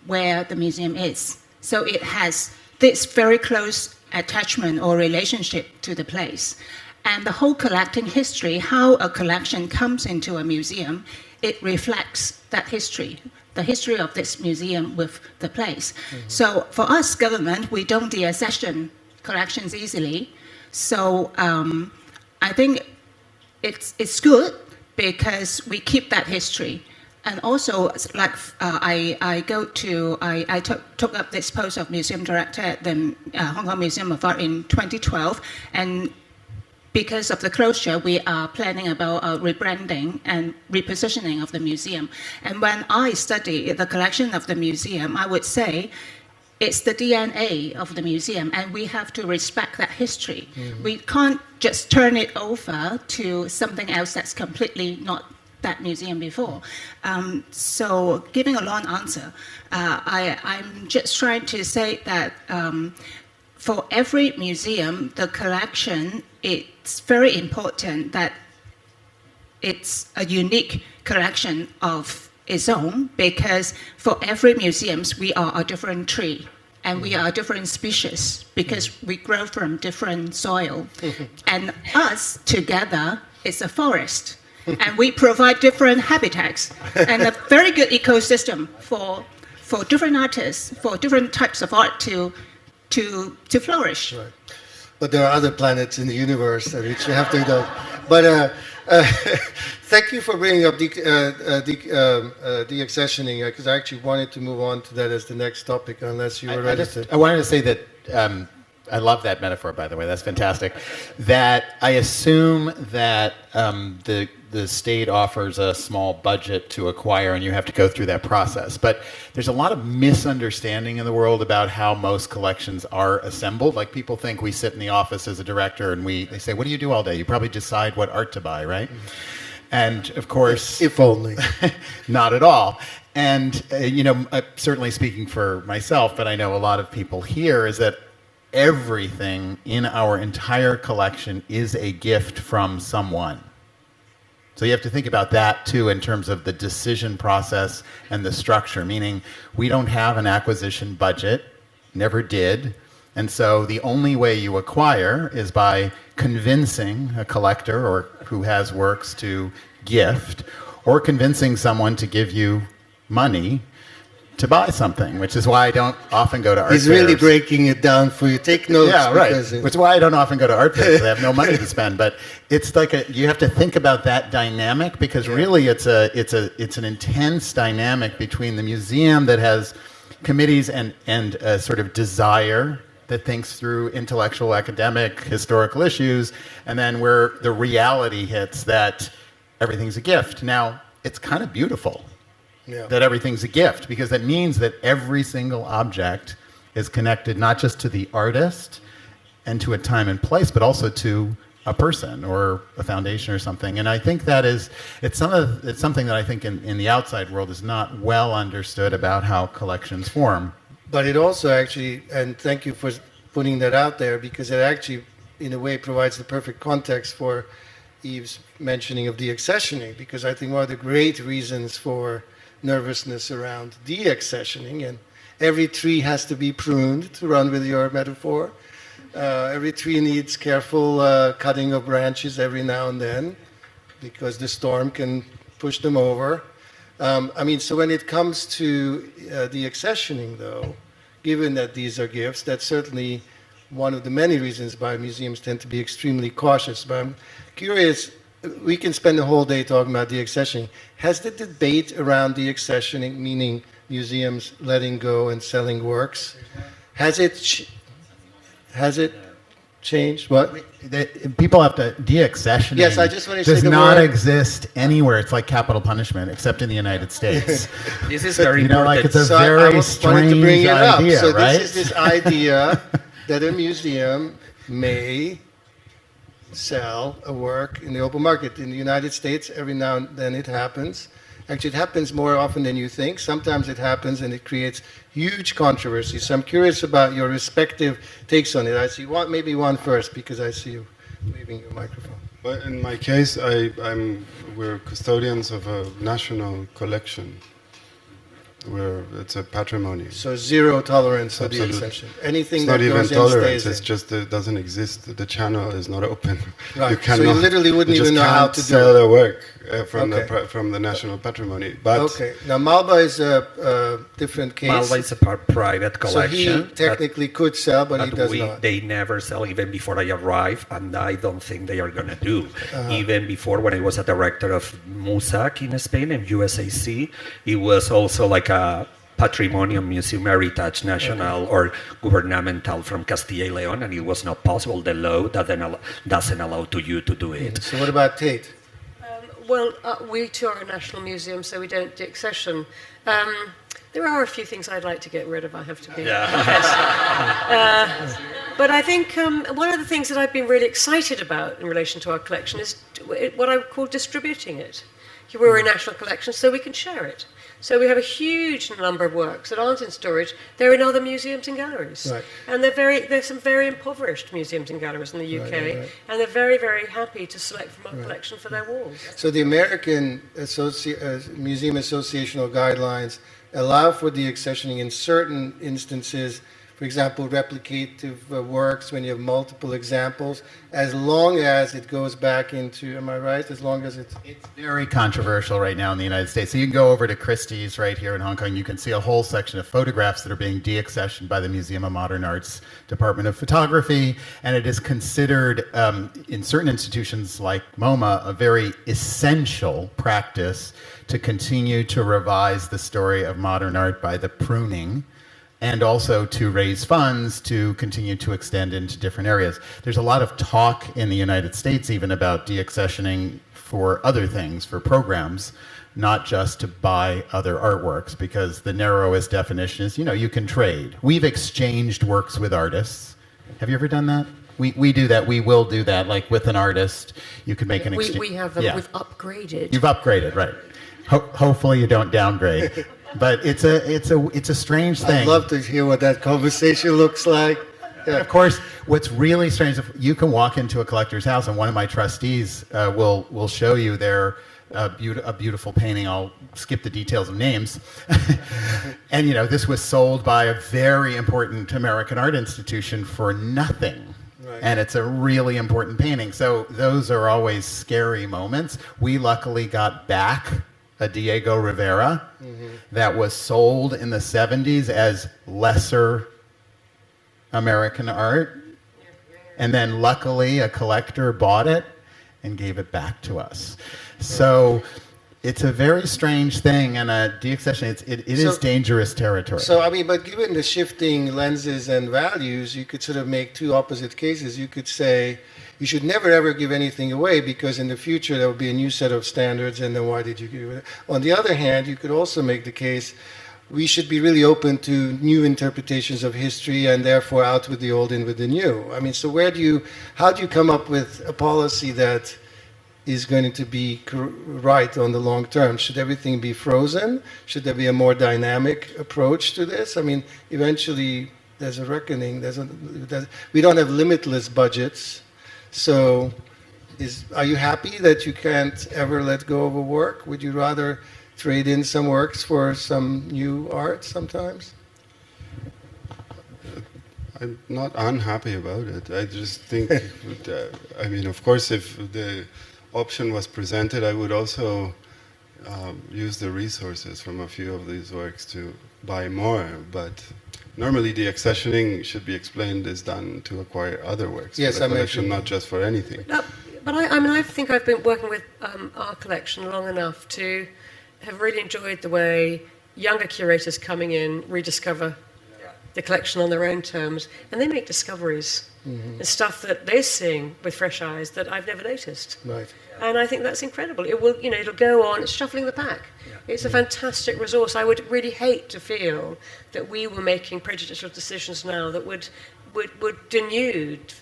where the museum is. So it has this very close attachment or relationship to the place. And the whole collecting history, how a collection comes into a museum, it reflects that history, the history of this museum with the place. So for us, government, we don't deaccession collections easily. So I think it's good because we keep that history. And also, like I took up this post of museum director at the Hong Kong Museum of Art in 2012, and because of the closure, we are planning about rebranding and repositioning of the museum. And when I study the collection of the museum, I would say it's the DNA of the museum, and we have to respect that history. We can't just turn it over to something else that's completely not that museum before. So giving a long answer, I'm just trying to say that for every museum, the collection, it's very important that it's a unique collection of its own, because for every museum, we are a different tree and we are a different species because we grow from different soil. And us together is a forest, and we provide different habitats and a very good ecosystem for different artists, for different types of art to flourish. Right. But there are other planets in the universe which you have to know. But thank you for bringing up deaccessioning, because I actually wanted to move on to that as the next topic, unless you were ready to. I wanted to say that I love that metaphor, by the way. That's fantastic. That I assume that the state offers a small budget to acquire, and you have to go through that process. But there's a lot of misunderstanding in the world about how most collections are assembled. Like, people think we sit in the office as a director and they say, "What do you do all day?" You probably decide what art to buy, right? And of course, if only, not at all. And certainly speaking for myself, but I know a lot of people here, is that everything in our entire collection is a gift from someone. So you have to think about that too in terms of the decision process and the structure, meaning we don't have an acquisition budget. never did. And so the only way you acquire is by convincing a collector or who has works to gift, or convincing someone to give you money to buy something, which is why I don't often go to art fairs. He's really breaking it down for you. Take notes. Yeah, right. Which is why I don't often go to art fairs. I have no money to spend. But it's like you have to think about that dynamic, because really it's an intense dynamic between the museum that has committees and a sort of desire that thinks through intellectual, academic, historical issues, and then where the reality hits that everything's a gift. Now, it's kind of beautiful. Yeah. That everything's a gift, because that means that every single object is connected not just to the artist and to a time and place, but also to a person or a foundation or something. And I think that it's something that I think in the outside world is not well understood about how collections form. But it also actually, and thank you for putting that out there, because it actually, in a way, provides the perfect context for Eve's mentioning of deaccessioning, because I think one of the great reasons for nervousness around deaccessioning, and every tree has to be pruned, to run with your metaphor. Every tree needs careful cutting of branches every now and then, because the storm can push them over. So when it comes to deaccessioning, though, given that these are gifts, that's certainly one of the many reasons why museums tend to be extremely cautious. But I'm curious, we can spend the whole day talking about deaccessioning. Has the debate around deaccessioning, meaning museums letting go and selling works, has it changed? What? People have to deaccessioning. Yes, I just want to does say the not word. Exist anywhere. It's like capital punishment, except in the United States. This is very important. Like it's a So very I strange wanted to bring it up. idea, So right? this is this idea that a museum may sell a work in the open market. In the United States, every now and then it happens. Actually, it happens more often than you think. Sometimes it happens and it creates huge controversy. So I'm curious about your respective takes on it. I see maybe one first, because I see you waving your microphone. Well, in my case, we're custodians of a national collection. It's a patrimony. So zero tolerance for Absolutely. deaccession. Anything It's that not even goes in tolerance. stays It's in. just it doesn't exist. The channel is not open. Right. So you literally wouldn't you even know just how can't to do sell it. a work from Okay. from the national patrimony. But Okay. Now Malba is a different case. Malva is a private So collection. he technically could sell, but he does not. They never sell even before I arrived, and I don't think they are going to do. Even before, when I was a director of Musac in Spain and USAC, it was also like a Patrimonio Museum Heritage National or governmental from Castilla y León, and it was not possible. The law doesn't allow you to do it. So what about Tate? We too are a national museum, so we don't deaccession. There are a few things I'd like to get rid of, I have to be honest. But I think one of the things that I've been really excited about in relation to our collection is what I would call distributing it. We're a national collection, so we can share it. So we have a huge number of works that aren't in storage. They're in other museums and galleries. Right. And there's some very impoverished museums and galleries in the UK, right. And they're very, very happy to select from our collection for their walls. So the American Museum Associational guidelines allow for deaccessioning in certain instances. For example, replicative works when you have multiple examples, as long as it goes back into, am I right? As long as it's very controversial right now in the United States. So you can go over to Christie's right here in Hong Kong. You can see a whole section of photographs that are being deaccessioned by the Museum of Modern Art's Department of Photography. And it is considered, in certain institutions like MoMA, a very essential practice to continue to revise the story of modern art by the pruning, and also to raise funds to continue to extend into different areas. There's a lot of talk in the United States even about deaccessioning for other things, for programs, not just to buy other artworks, because the narrowest definition is, you can trade. We've exchanged works with artists. Have you ever done that? We do that. We will do that. Like with an artist, you could make an exchange. We have them. Yeah. We've upgraded. You've upgraded, right. Hopefully you don't downgrade. But it's a strange thing. I'd love to hear what that conversation looks like. And of course, what's really strange, if you can walk into a collector's house, and one of my trustees will show you their a beautiful painting. I'll skip the details of names. And you know, this was sold by a very important American art institution for nothing. Right. And it's a really important painting. So those are always scary moments. We luckily got back a Diego Rivera that was sold in the 70s as lesser American art. And then luckily a collector bought it and gave it back to us. So it's a very strange thing, and deaccession, it is dangerous territory. So, I mean, but given the shifting lenses and values, you could sort of make two opposite cases. You could say you should never ever give anything away because in the future there will be a new set of standards, and then why did you give it? On the other hand, you could also make the case we should be really open to new interpretations of history and therefore out with the old, in with the new. I mean, so how do you come up with a policy that is going to be right on the long term? Should everything be frozen? Should there be a more dynamic approach to this? I mean, eventually there's a reckoning. We don't have limitless budgets. So are you happy that you can't ever let go of a work? Would you rather trade in some works for some new art sometimes? I'm not unhappy about it. I just think, I mean, of course, if the option was presented, I would also use the resources from a few of these works to buy more. But normally the accessioning should be explained is done to acquire other works. Yes, for the collection, not just for anything. No, but I mean, I think I've been working with our collection long enough to have really enjoyed the way younger curators coming in rediscover the collection on their own terms, and they make discoveries and stuff that they're seeing with fresh eyes that I've never noticed. Right. And I think that's incredible. It will, it'll go on. It's shuffling the pack. It's a fantastic resource. I would really hate to feel that we were making prejudicial decisions now that would denude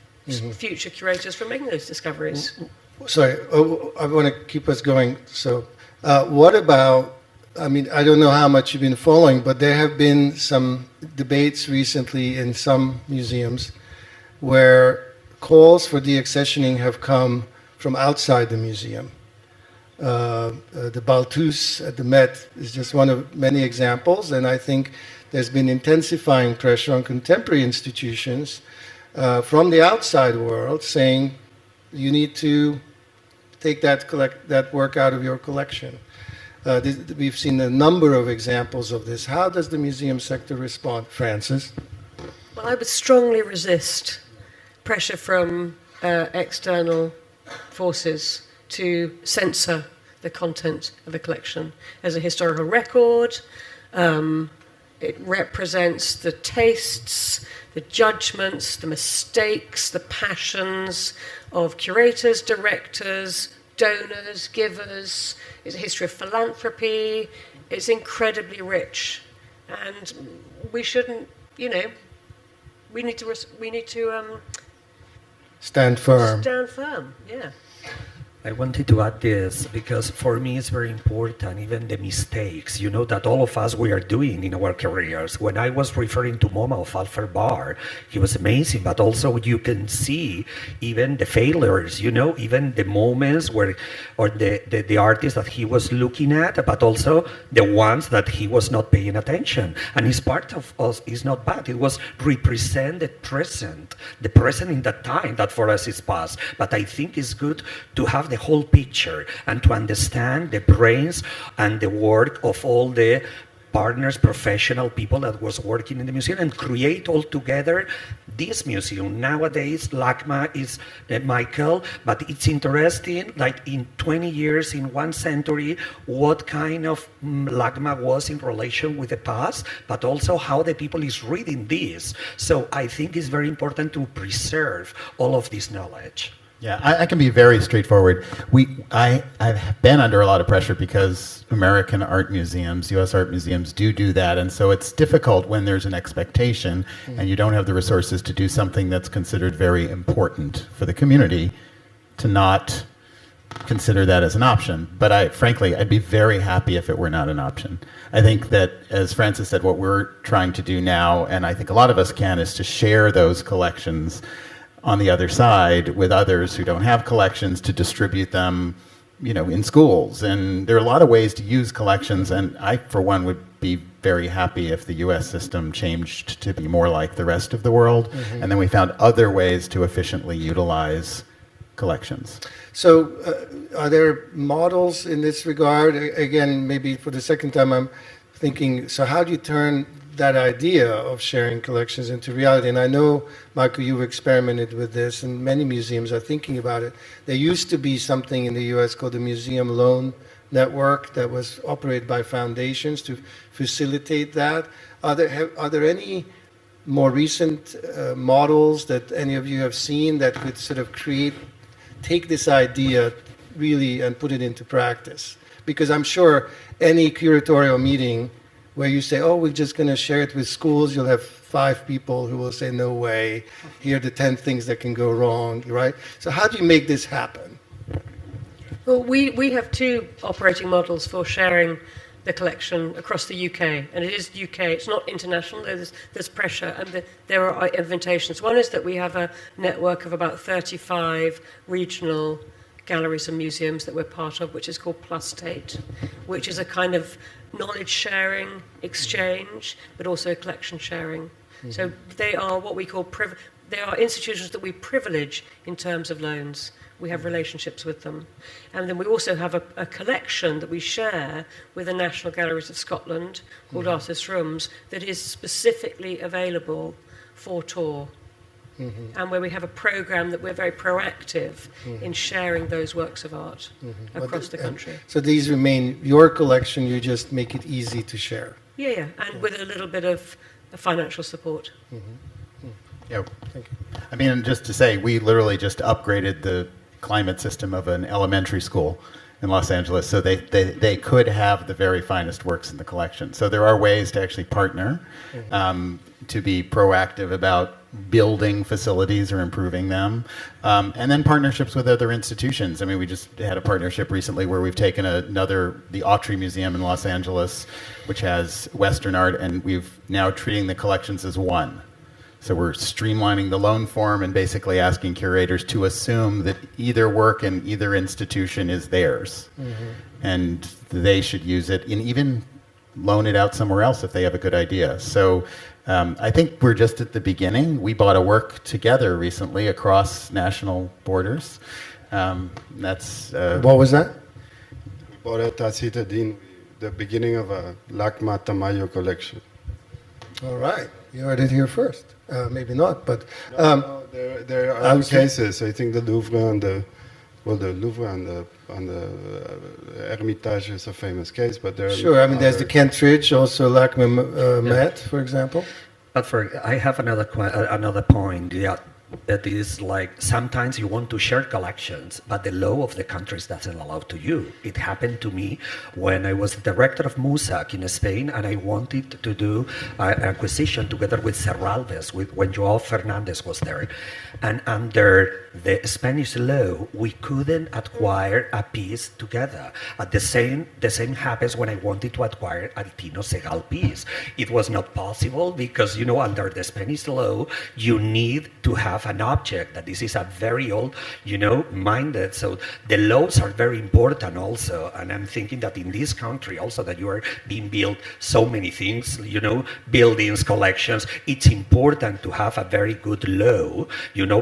future curators from making those discoveries. Sorry, I want to keep us going. So, what about? I mean, I don't know how much you've been following, but there have been some debates recently in some museums where calls for deaccessioning have come from outside the museum. The Balthus at the Met is just one of many examples, and I think there's been intensifying pressure on contemporary institutions from the outside world saying you need to take that work out of your collection. We've seen a number of examples of this. How does the museum sector respond? Francis? Well, I would strongly resist pressure from external forces to censor the content of a collection. As a historical record, it represents the tastes, the judgments, the mistakes, the passions of curators, directors, donors, givers. It's a history of philanthropy. It's incredibly rich, and we shouldn't. We need to stand firm. Stand firm. Yeah. I wanted to add this because for me it's very important, even the mistakes, that all of us we are doing in our careers. When I was referring to MoMA of Alfred Barr, he was amazing, but also you can see even the failures, even the moments or the artists that he was looking at, but also the ones that he was not paying attention. And it's part of us, is not bad. It was represent the present in that time that for us is past. But I think it's good to have the whole picture and to understand the brains and the work of all the partners, professional people that was working in the museum and create all together this museum. Nowadays, LACMA is Michael, but it's interesting, like in 20 years, in 1 century, what kind of LACMA was in relation with the past, but also how the people is reading this. So I think it's very important to preserve all of this knowledge. Yeah, I can be very straightforward. I've been under a lot of pressure because American art museums, U.S. art museums do that, and so it's difficult when there's an expectation and you don't have the resources to do something that's considered very important for the community to not consider that as an option. But frankly, I'd be very happy if it were not an option. I think that, as Francis said, what we're trying to do now, and I think a lot of us can, is to share those collections on the other side with others who don't have collections, to distribute them, in schools. And there are a lot of ways to use collections, and I, for one, would be very happy if the US system changed to be more like the rest of the world, and then we found other ways to efficiently utilize collections. So, are there models in this regard? Again, maybe for the second time, I'm thinking, so how do you turn that idea of sharing collections into reality? And I know, Michael, you've experimented with this, and many museums are thinking about it. There used to be something in the US called the Museum Loan Network that was operated by foundations to facilitate that. Are there any more recent models that any of you have seen that could sort of take this idea really and put it into practice? Because I'm sure any curatorial meeting where you say, oh, we're just going to share it with schools, you'll have 5 people who will say, no way, here are the 10 things that can go wrong, right? So how do you make this happen? Well, we have 2 operating models for sharing the collection across the UK, and it is UK, it's not international, there's pressure, and there are invitations. One is that we have a network of about 35 regional galleries and museums that we're part of, which is called Plus Tate, which is a kind of knowledge sharing, exchange, but also collection sharing. Mm-hmm. So they are what we call, they are institutions that we privilege in terms of loans. We have relationships with them. And then we also have a collection that we share with the National Galleries of Scotland called Artists' Rooms that is specifically available for tour. Mm-hmm. And where we have a program that we're very proactive in sharing those works of art across the country. So these remain your collection, you just make it easy to share. Yeah, and with a little bit of financial support. Mm-hmm. Yeah, thank you. I mean, just to say, we literally just upgraded the climate system of an elementary school in Los Angeles, so they could have the very finest works in the collection. So there are ways to actually partner, to be proactive about building facilities or improving them, and then partnerships with other institutions. I mean, we just had a partnership recently where we've taken the Autry Museum in Los Angeles, which has Western art, and we've now treating the collections as one. So we're streamlining the loan form and basically asking curators to assume that either work in either institution is theirs. Mm-hmm. And they should use it and even loan it out somewhere else if they have a good idea. So I think we're just at the beginning. We bought a work together recently across national borders. What was that? We bought at Tate, the beginning of a LACMA Tamayo collection. All right. You heard it here first. Maybe not, but there are other cases. I think the Louvre and the Hermitage is a famous case, but there. Sure, I mean, there's the Kentridge, also LACMA Met, for example. But I have another point. Yeah, that is like sometimes you want to share collections, but the law of the countries doesn't allow to you. It happened to me when I was the director of Museo in Spain, and I wanted to do an acquisition together with Serralves, when Joao Fernandez was there. And under the Spanish law, we couldn't acquire a piece together. The same happens when I wanted to acquire a Tino Segal piece. It was not possible because, under the Spanish law, you need to have an object that this is a very old, minded. So the laws are very important also. And I'm thinking that in this country also that you are being built so many things, buildings, collections, it's important to have a very good law,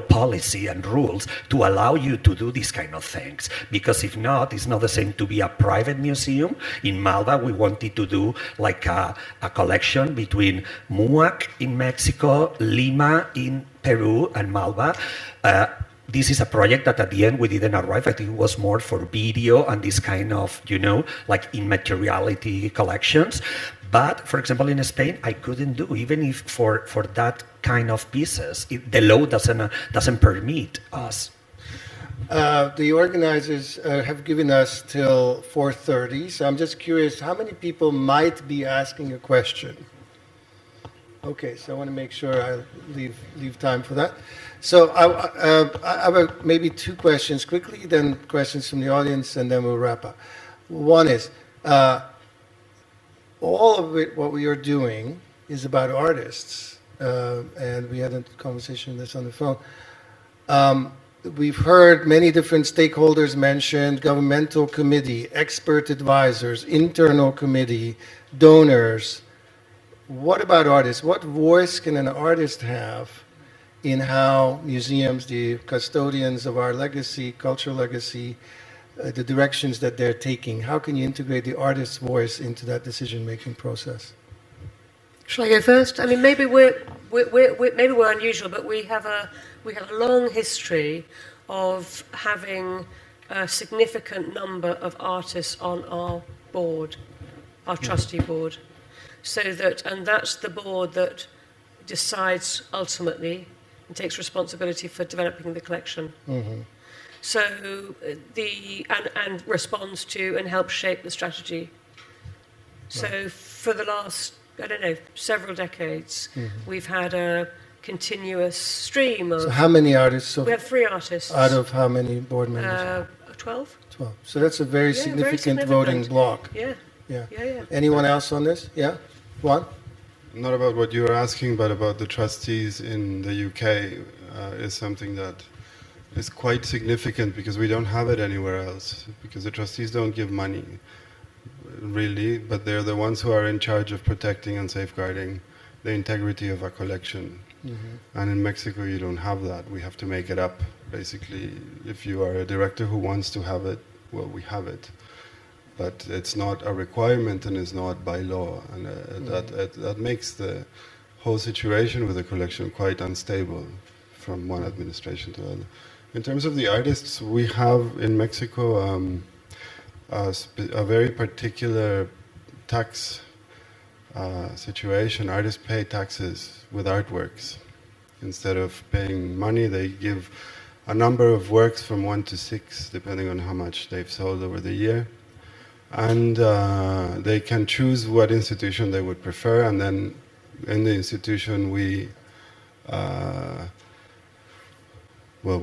policy and rules to allow you to do these kind of things. Because if not, it's not the same to be a private museum. In Malva, we wanted to do like a collection between MUAC in Mexico, Lima in Peru, and Malva. This is a project that at the end we didn't arrive. I think it was more for video and this kind of, like immateriality collections. But, for example, in Spain, I couldn't do, even if for that kind of pieces, the law doesn't permit us. The organizers have given us till 4:30, so I'm just curious, how many people might be asking a question? Okay, so I want to make sure I leave time for that. So I have maybe two questions quickly, then questions from the audience, and then we'll wrap up. One is, all of it, what we are doing is about artists, and we had a conversation on this on the phone. We've heard many different stakeholders mentioned: governmental committee, expert advisors, internal committee, donors. What about artists? What voice can an artist have in how museums, the custodians of our legacy, cultural legacy, the directions that they're taking? How can you integrate the artist's voice into that decision-making process? Shall I go first? I mean, maybe we're unusual, but we have a long history of having a significant number of artists on our board, our trustee board. And that's the board that decides ultimately and takes responsibility for developing the collection. Mm-hmm. So and responds to and helps shape the strategy. So for the last, I don't know, several decades, we've had a continuous stream of... So how many artists? We have 3 artists. Out of how many board members? 12. 12. So that's a very significant voting bloc. Yeah. Anyone else on this? Yeah? Juan? Not about what you were asking, but about the trustees in the UK is something that is quite significant because we don't have it anywhere else, because the trustees don't give money, really, but they're the ones who are in charge of protecting and safeguarding the integrity of our collection. Mm-hmm. And in Mexico, you don't have that. We have to make it up, basically. If you are a director who wants to have it, well, we have it. But it's not a requirement and it's not by law. And that makes the whole situation with the collection quite unstable from one administration to another. In terms of the artists, we have in Mexico a very particular tax situation. Artists pay taxes with artworks. Instead of paying money, they give a number of works from 1 to 6, depending on how much they've sold over the year. And they can choose what institution they would prefer, and then in the institution we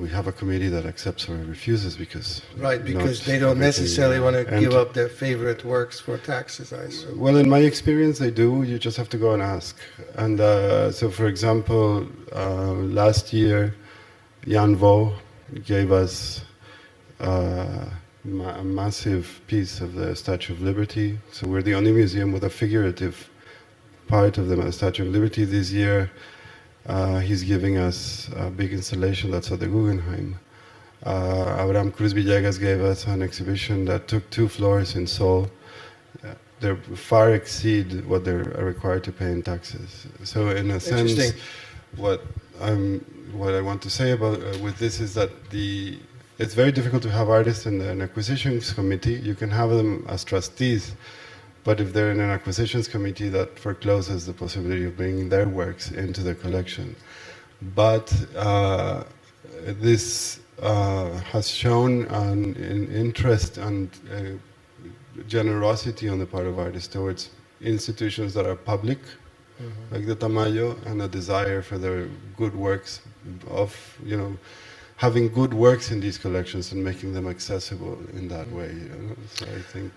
have a committee that accepts or refuses because... Right, because they don't necessarily want to give up their favorite works for taxes, I assume. Well, in my experience, they do. You just have to go and ask. And so, for example, last year, Jan Vo gave us a massive piece of the Statue of Liberty. So we're the only museum with a figurative part of the Statue of Liberty. This year, he's giving us a big installation that's at the Guggenheim. Abraham Cruz Villegas gave us an exhibition that took 2 floors in Seoul. They far exceed what they're required to pay in taxes. So in a sense, what I want to say about with this is that it's very difficult to have artists in an acquisitions committee. You can have them as trustees, but if they're in an acquisitions committee, that forecloses the possibility of bringing their works into the collection. But this has shown an interest and generosity on the part of artists towards institutions that are public, like the Tamayo, and a desire for their good works of, having good works in these collections and making them accessible in that way. So I think...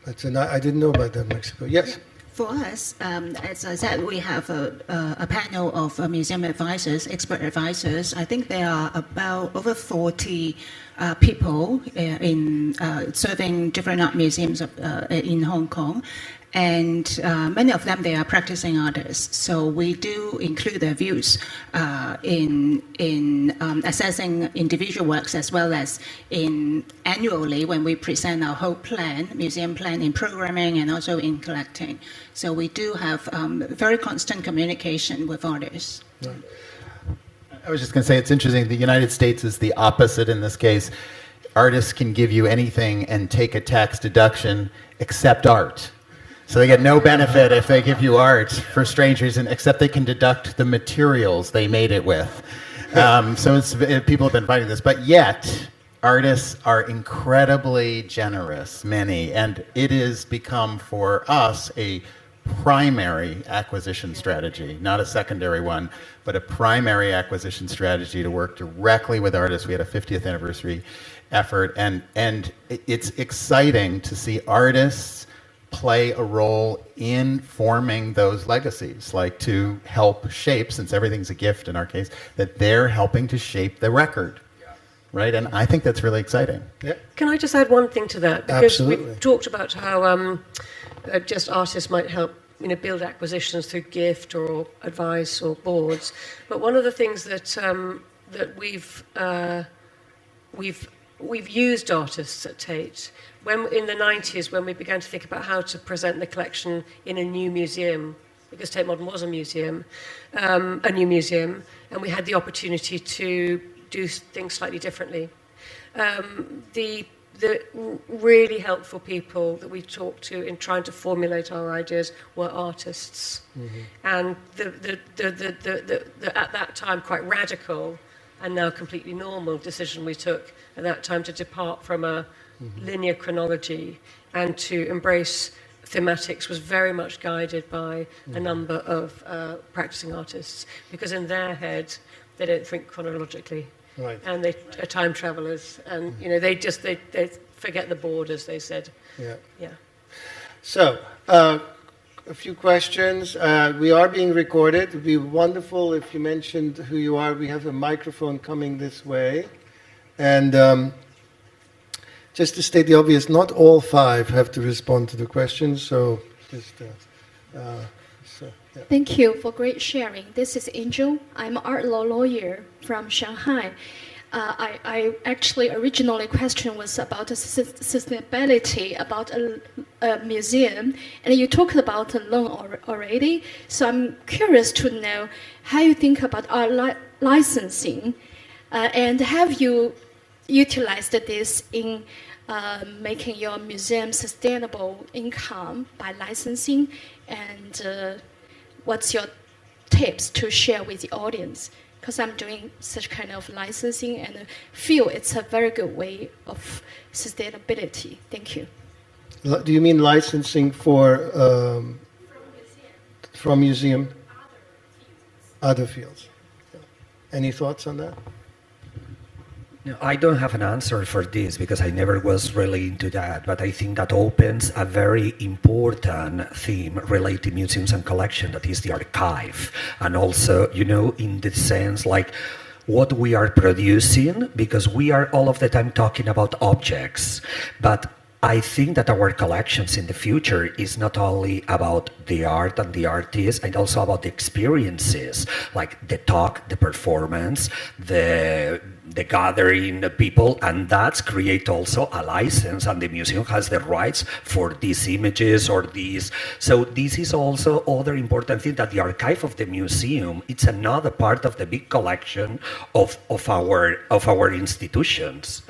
I didn't know about that in Mexico. Yes? For us, as I said, we have a panel of museum advisors, expert advisors. I think there are about over 40 people in serving different art museums in Hong Kong. And many of them, they are practicing artists. So we do include their views in assessing individual works, as well as in annually when we present our whole plan, museum plan, in programming and also in collecting. So we do have very constant communication with artists. Right. I was just going to say, it's interesting. The United States is the opposite in this case. Artists can give you anything and take a tax deduction except art. So they get no benefit if they give you art for strange reason, except they can deduct the materials they made it with. So people have been fighting this, but yet artists are incredibly generous, many, and it has become for us a primary acquisition strategy, not a secondary one, but a primary acquisition strategy to work directly with artists. We had a 50th anniversary effort, and it's exciting to see artists play a role in forming those legacies, like to help shape, since everything's a gift in our case, that they're helping to shape the record. Right, and I think that's really exciting. Yeah. Can I just add one thing to that? Because Absolutely. we've talked about how just artists might help, build acquisitions through gift or advice or boards. But one of the things that that we've used artists at Tate when in the 90s, when we began to think about how to present the collection in a new museum, because Tate Modern was a museum, a new museum, and we had the opportunity to do things slightly differently. The really helpful people that we talked to in trying to formulate our ideas were artists, and the at that time quite radical and now completely normal decision we took at that time to depart from a linear chronology and to embrace thematics was very much guided by a number of practicing artists, because in their head they don't think chronologically. Right. And they are time travelers, and they forget the borders. They said, Yeah. So, a few questions. We are being recorded. It would be wonderful if you mentioned who you are. We have a microphone coming this way, and just to state the obvious, not all 5 have to respond to the questions. So, just. Thank you for great sharing. This is Angel. I'm an art law lawyer from Shanghai. I actually originally question was about the sustainability about a museum, and you talked about the loan already. So I'm curious to know how you think about art licensing, and have you utilized this in making your museum sustainable income by licensing, and what's your tips to share with the audience? Because I'm doing such kind of licensing and feel it's a very good way of sustainability. Thank you. Do you mean licensing for from museum? Other fields. Any thoughts on that? No, I don't have an answer for this because I never was really into that, but I think that opens a very important theme related to museums and collection, that is the archive. And also, in the sense like what we are producing, because we are all of the time talking about objects, but I think that our collections in the future is not only about the art and the artists, and also about the experiences, like the talk, the performance, the gathering, the people, and that's create also a license, and the museum has the rights for these images or these. So this is also other important thing, that the archive of the museum, it's another part of the big collection of our institutions.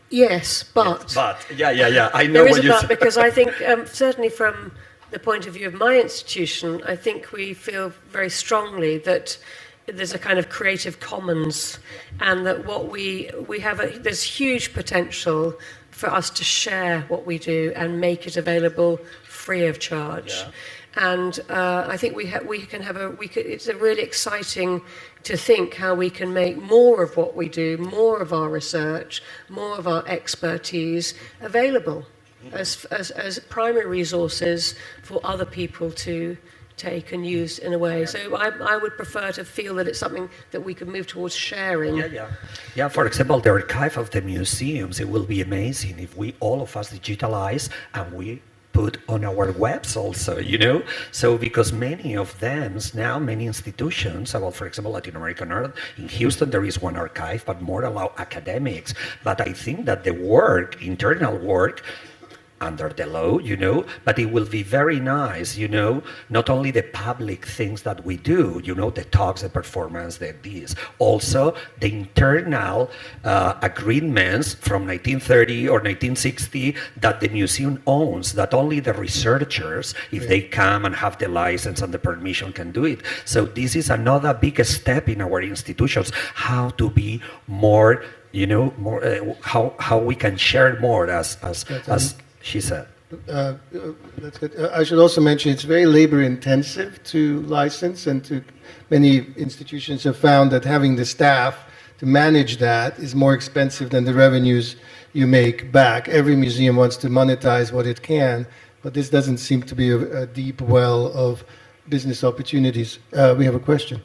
yes, but I know there is what a you but, said. because I think certainly from the point of view of my institution, I think we feel very strongly that there's a kind of creative commons, and that what we have there's huge potential for us to share what we do and make it available free of charge. And I think it's a really exciting to think how we can make more of what we do, more of our research, more of our expertise available as primary resources for other people to take and use in a way. So I would prefer to feel that it's something that we could move towards sharing. Yeah, for example, the archive of the museums, it will be amazing if all of us digitalize and we put on our webs also, So because many of them now, many institutions, about, for example, Latinoamericano, in Houston there is one archive, but more allow academics. But I think that the internal work, under the law, but it will be very nice, not only the public things that we do, the talks, the performance, this, also the internal agreements from 1930 or 1960 that the museum owns, that only the researchers, if they come and have the license and the permission, can do it. So this is another big step in our institutions, how to be more, more how we can share more as she said. That's good. I should also mention it's very labor intensive to license, and to many institutions have found that having the staff to manage that is more expensive than the revenues you make back. Every museum wants to monetize what it can, but this doesn't seem to be a deep well of business opportunities. We have a question.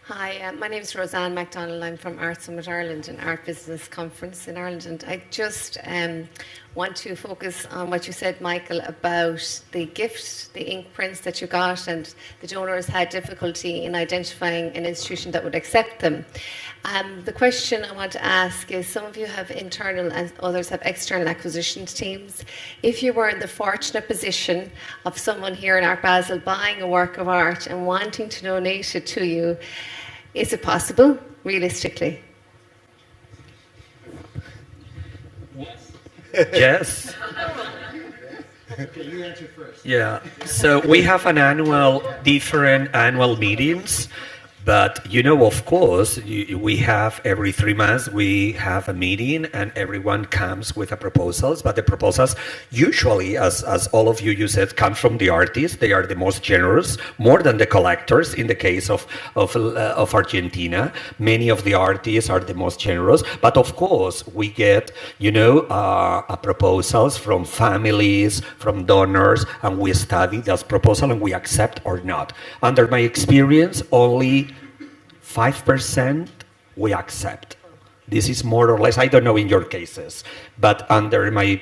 Hi, my name is Roseanne MacDonald. I'm from Art Summit Ireland, an art business conference in Ireland. And I just want to focus on what you said, Michael, about the gift, the ink prints that you got, and the donors had difficulty in identifying an institution that would accept them. The question I want to ask is, some of you have internal and others have external acquisitions teams. If you were in the fortunate position of someone here in Art Basel buying a work of art and wanting to donate it to you, is it possible, realistically? Yes. Okay, you answer first. Yeah. So we have different annual meetings. But, of course, we have every 3 months, we have a meeting and everyone comes with a proposals. But the proposals usually, as all of you said, come from the artists. They are the most generous, more than the collectors. In the case of Argentina, many of the artists are the most generous. But of course, we get, proposals from families, from donors, and we study those proposals and we accept or not. Under my experience, only 5% we accept. This is more or less, I don't know in your cases, but under my,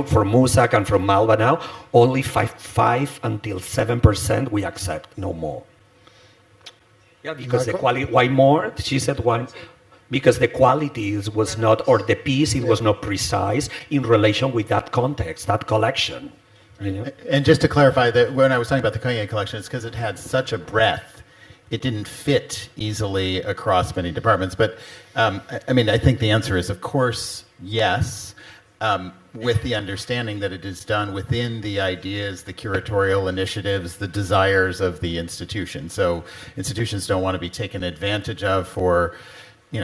from Musac and from Malva now, only 5 until 7% we accept, no more. Yeah, because the quality, why more? She said one, because the quality was not, or the piece, it was not precise in relation with that context, that collection. And just to clarify, that when I was talking about the Cognac collection, it's because it had such a breadth. It didn't fit easily across many departments. But I think the answer is, of course, yes, with the understanding that it is done within the ideas, the curatorial initiatives, the desires of the institution. So institutions don't want to be taken advantage of for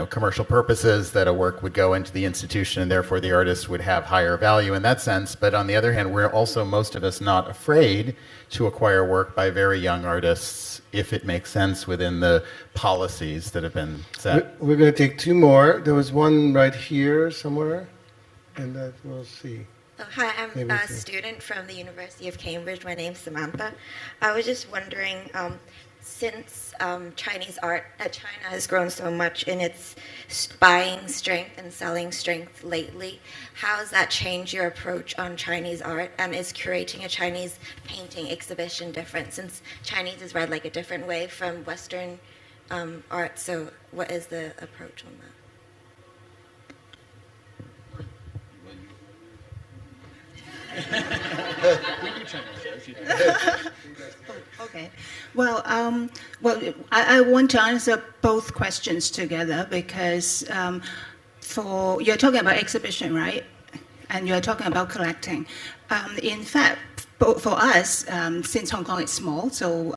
commercial purposes, that a work would go into the institution and therefore the artist would have higher value in that sense. But on the other hand, we're also, most of us, not afraid to acquire work by very young artists if it makes sense within the policies that have been set. We're going to take 2 more. There was one right here somewhere, and that we'll see. Hi, I'm a student from the University of Cambridge. My name's Samantha. I was just wondering, since Chinese art, China has grown so much in its buying strength and selling strength lately, how has that changed your approach on Chinese art? And is curating a Chinese painting exhibition different, since Chinese is read like a different way from Western art? So what is the approach on that? Okay. Well, I want to answer both questions together because you're talking about exhibition, right? And you're talking about collecting. In fact, for us, since Hong Kong is small, so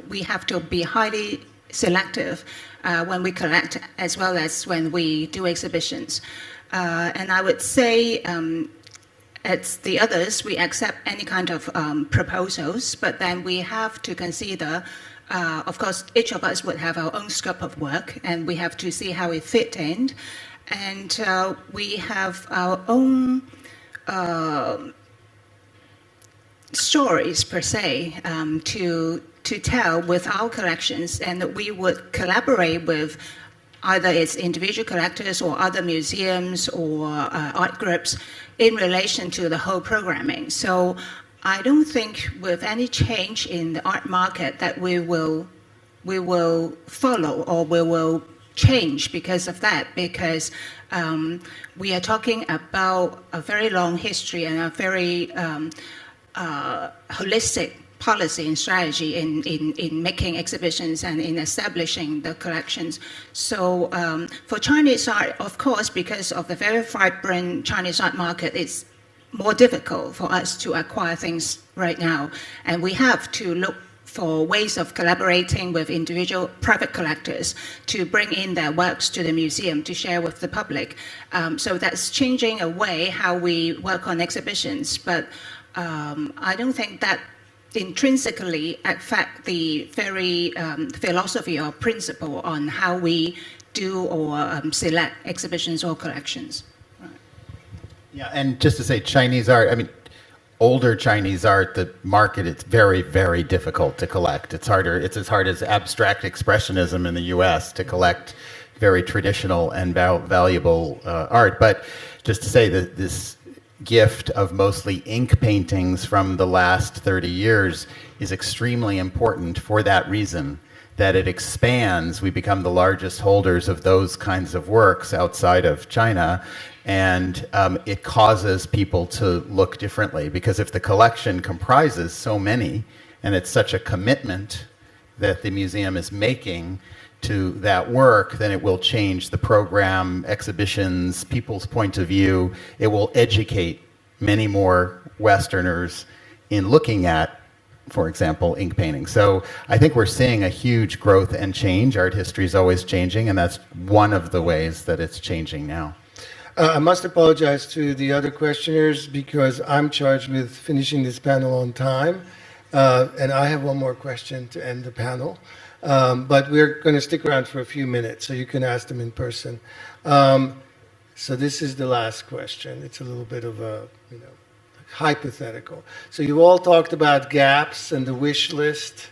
we have to be highly selective when we collect as well as when we do exhibitions. And I would say as the others, we accept any kind of proposals, but then we have to consider, of course, each of us would have our own scope of work, and we have to see how it fit in. And we have our own stories, per se, to tell with our collections, and we would collaborate with either it's individual collectors or other museums or art groups in relation to the whole programming. So I don't think with any change in the art market that we will follow or we will change because of that, because we are talking about a very long history and a very holistic policy and strategy in making exhibitions and in establishing the collections. So for Chinese art, of course, because of the very vibrant Chinese art market, it's more difficult for us to acquire things right now. And we have to look for ways of collaborating with individual private collectors to bring in their works to the museum to share with the public. So that's changing a way how we work on exhibitions. But I don't think that intrinsically affect the very philosophy or principle on how we do or select exhibitions or collections. Yeah, and just to say, Chinese art, I mean, older Chinese art, the market, it's very, very difficult to collect. It's as hard as abstract expressionism in the US to collect very traditional and valuable art. But just to say that this gift of mostly ink paintings from the last 30 years is extremely important for that reason, that it expands. We become the largest holders of those kinds of works outside of China, and it causes people to look differently, because if the collection comprises so many, and it's such a commitment that the museum is making to that work, then it will change the program, exhibitions, people's point of view. It will educate many more Westerners in looking at, for example, ink painting. So I think we're seeing a huge growth and change. Art history is always changing, and that's one of the ways that it's changing now. I must apologize to the other questioners because I'm charged with finishing this panel on time. And I have one more question to end the panel. But we're going to stick around for a few minutes so you can ask them in person. So this is the last question. It's a little bit of a, hypothetical. So you all talked about gaps and the wish list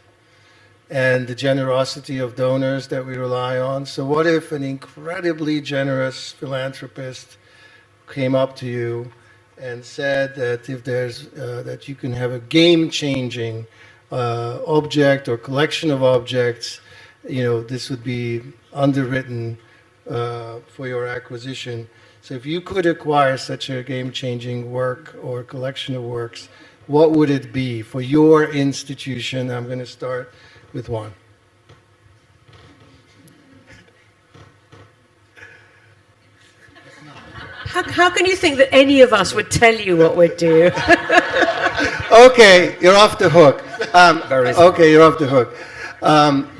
and the generosity of donors that we rely on. So what if an incredibly generous philanthropist came up to you and said that if there's that you can have a game-changing object or collection of objects, this would be underwritten for your acquisition. So if you could acquire such a game-changing work or collection of works, what would it be for your institution? I'm going to start with Juan. How can you think that any of us would tell you what we'd do? Okay, you're off the hook. Okay, you're off the hook.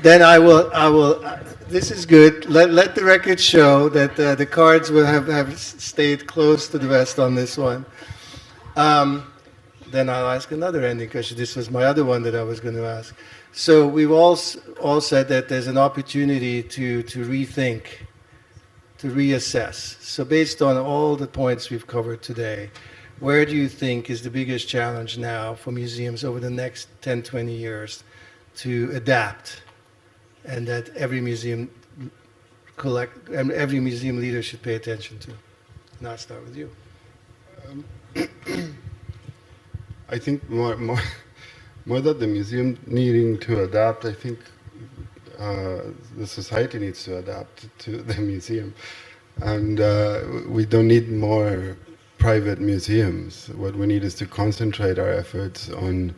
Then I will. This is good. Let the record show that the cards will have stayed close to the vest on this one. Then I'll ask another ending question. This was my other one that I was going to ask. So we've all said that there's an opportunity to rethink, to reassess. So based on all the points we've covered today, where do you think is the biggest challenge now for museums over the next 10, 20 years to adapt, and that every museum leader should pay attention to? And I'll start with you. I think more than the museum needing to adapt, I think the society needs to adapt to the museum. And we don't need more private museums. What we need is to concentrate our efforts on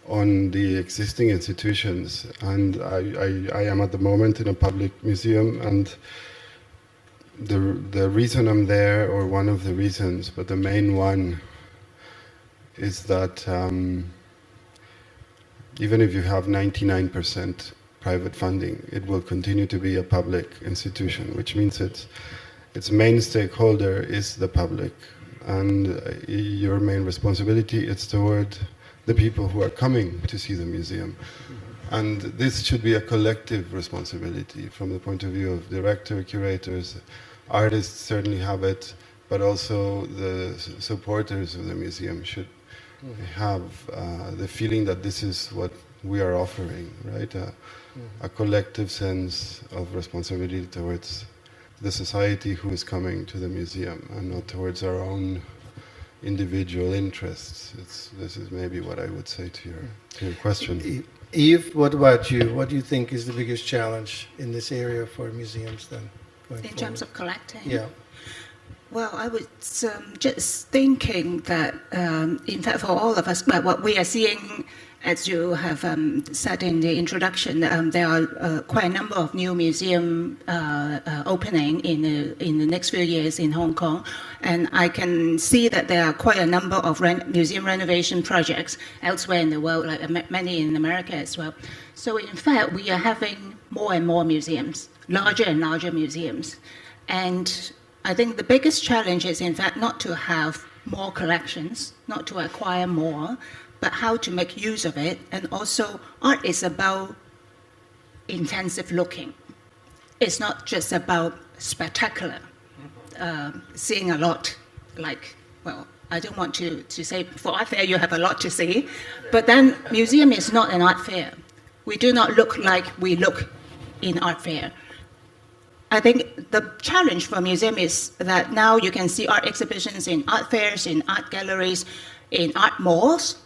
the existing institutions. And I am at the moment in a public museum, and the reason I'm there, or one of the reasons, but the main one, is that even if you have 99% private funding, it will continue to be a public institution, which means its main stakeholder is the public, and your main responsibility is toward the people who are coming to see the museum. And this should be a collective responsibility from the point of view of director, curators, artists certainly have it, but also the supporters of the museum should have the feeling that this is what we are offering, right? A collective sense of responsibility towards the society who is coming to the museum, and not towards our own individual interests. This is maybe what I would say to your question. Yves, what about you? What do you think is the biggest challenge in this area for museums then? In terms of collecting? Yeah. Well, I was just thinking that, in fact, for all of us, what we are seeing, as you have said in the introduction, there are quite a number of new museum opening in the next few years in Hong Kong, and I can see that there are quite a number of museum renovation projects elsewhere in the world, like many in America as well. So in fact, we are having more and more museums, larger and larger museums, and I think the biggest challenge is, in fact, not to have more collections, not to acquire more, but how to make use of it. And also, art is about intensive looking. It's not just about spectacular, seeing a lot, like, well, I don't want to say for art fair you have a lot to see, but then museum is not an art fair. We do not look like we look in art fair. I think the challenge for museum is that now you can see art exhibitions in art fairs, in art galleries, in art malls,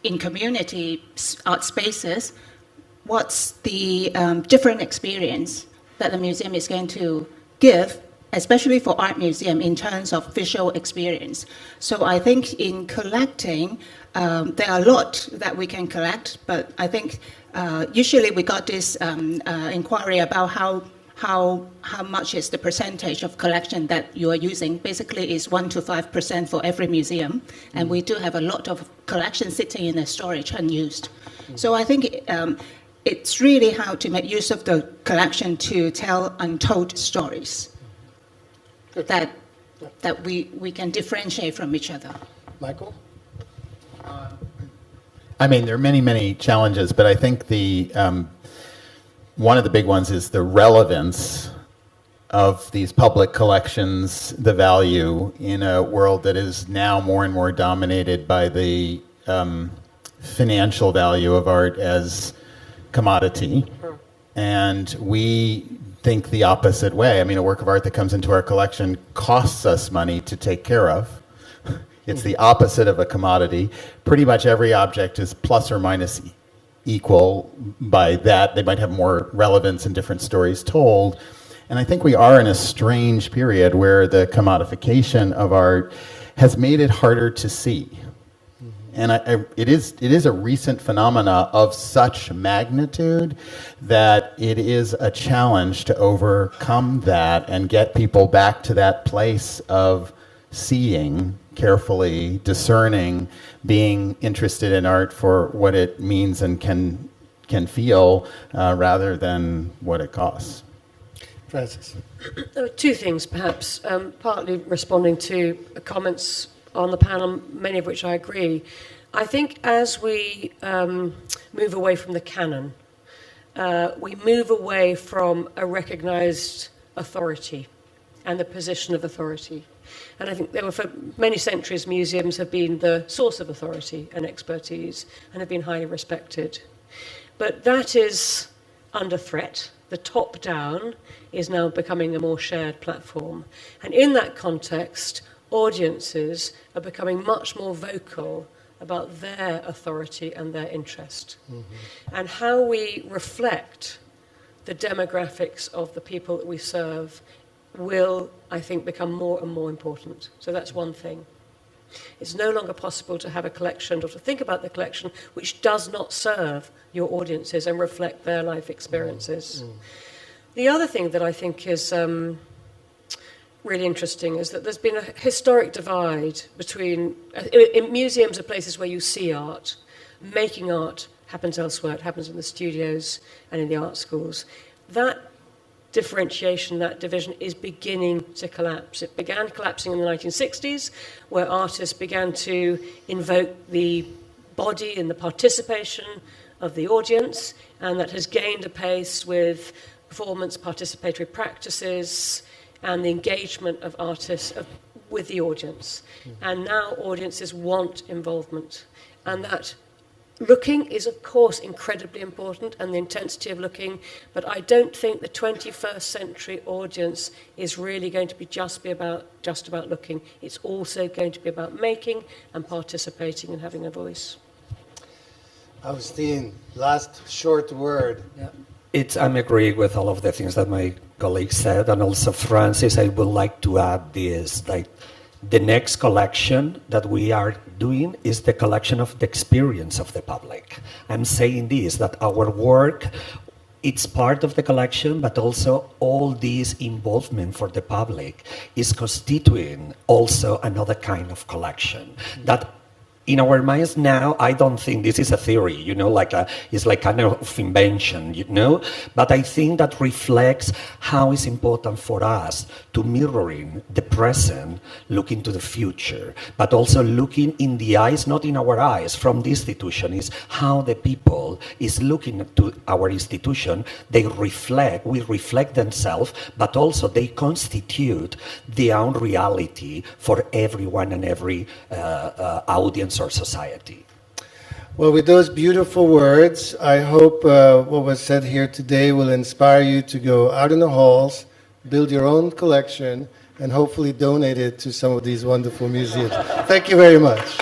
in community art spaces. What's the different experience that the museum is going to give, especially for art museum, in terms of visual experience? So I think in collecting, there are a lot that we can collect, but I think usually we got this inquiry about how much is the percentage of collection that you are using. Basically, it's 1 to 5% for every museum, and we do have a lot of collection sitting in the storage unused. So I think it's really how to make use of the collection to tell untold stories that we can differentiate from each other. Michael? I mean, there are many, many challenges, but I think the one of the big ones is the relevance of these public collections, the value in a world that is now more and more dominated by the financial value of art as commodity. And we think the opposite way. I mean, a work of art that comes into our collection costs us money to take care of. It's the opposite of a commodity. Pretty much every object is plus or minus equal by that. They might have more relevance and different stories told. And I think we are in a strange period where the commodification of art has made it harder to see. And it is a recent phenomena of such magnitude that it is a challenge to overcome that and get people back to that place of seeing carefully, discerning, being interested in art for what it means and can feel rather than what it costs. Francis? Two things, perhaps, partly responding to comments on the panel, many of which I agree. I think as we move away from the canon, we move away from a recognized authority and the position of authority. And I think there were, for many centuries, museums have been the source of authority and expertise and have been highly respected. But that is under threat. The top-down is now becoming a more shared platform. And in that context, audiences are becoming much more vocal about their authority and their interest. And how we reflect the demographics of the people that we serve will, I think, become more and more important. So that's one thing. It's no longer possible to have a collection or to think about the collection which does not serve your audiences and reflect their life experiences. The other thing that I think is really interesting is that there's been a historic divide between, in museums are places where you see art. Making art happens elsewhere. It happens in the studios and in the art schools. That differentiation, that division is beginning to collapse. It began collapsing in the 1960s, where artists began to invoke the body and the participation of the audience, and that has gained apace with performance participatory practices and the engagement of artists with the audience. And now audiences want involvement. And that looking is, of course, incredibly important, and the intensity of looking, but I don't think the 21st century audience is really going to be just about looking. It's also going to be about making and participating and having a voice. Agustín, last short word. Yeah. I'm agreeing with all of the things that my colleague said, and also Francis, I would like to add this, like the next collection that we are doing is the collection of the experience of the public. I'm saying this, that our work, it's part of the collection, but also all this involvement for the public is constituting also another kind of collection that in our minds now, I don't think this is a theory, it's like kind of invention, but I think that reflects how it's important for us to mirroring the present, looking to the future, but also looking in the eyes, not in our eyes, from the institution, is how the people is looking to our institution. We reflect themselves, but also they constitute their own reality for everyone and every audience or society. Well, with those beautiful words, I hope what was said here today will inspire you to go out in the halls, build your own collection, and hopefully donate it to some of these wonderful museums. Thank you very much.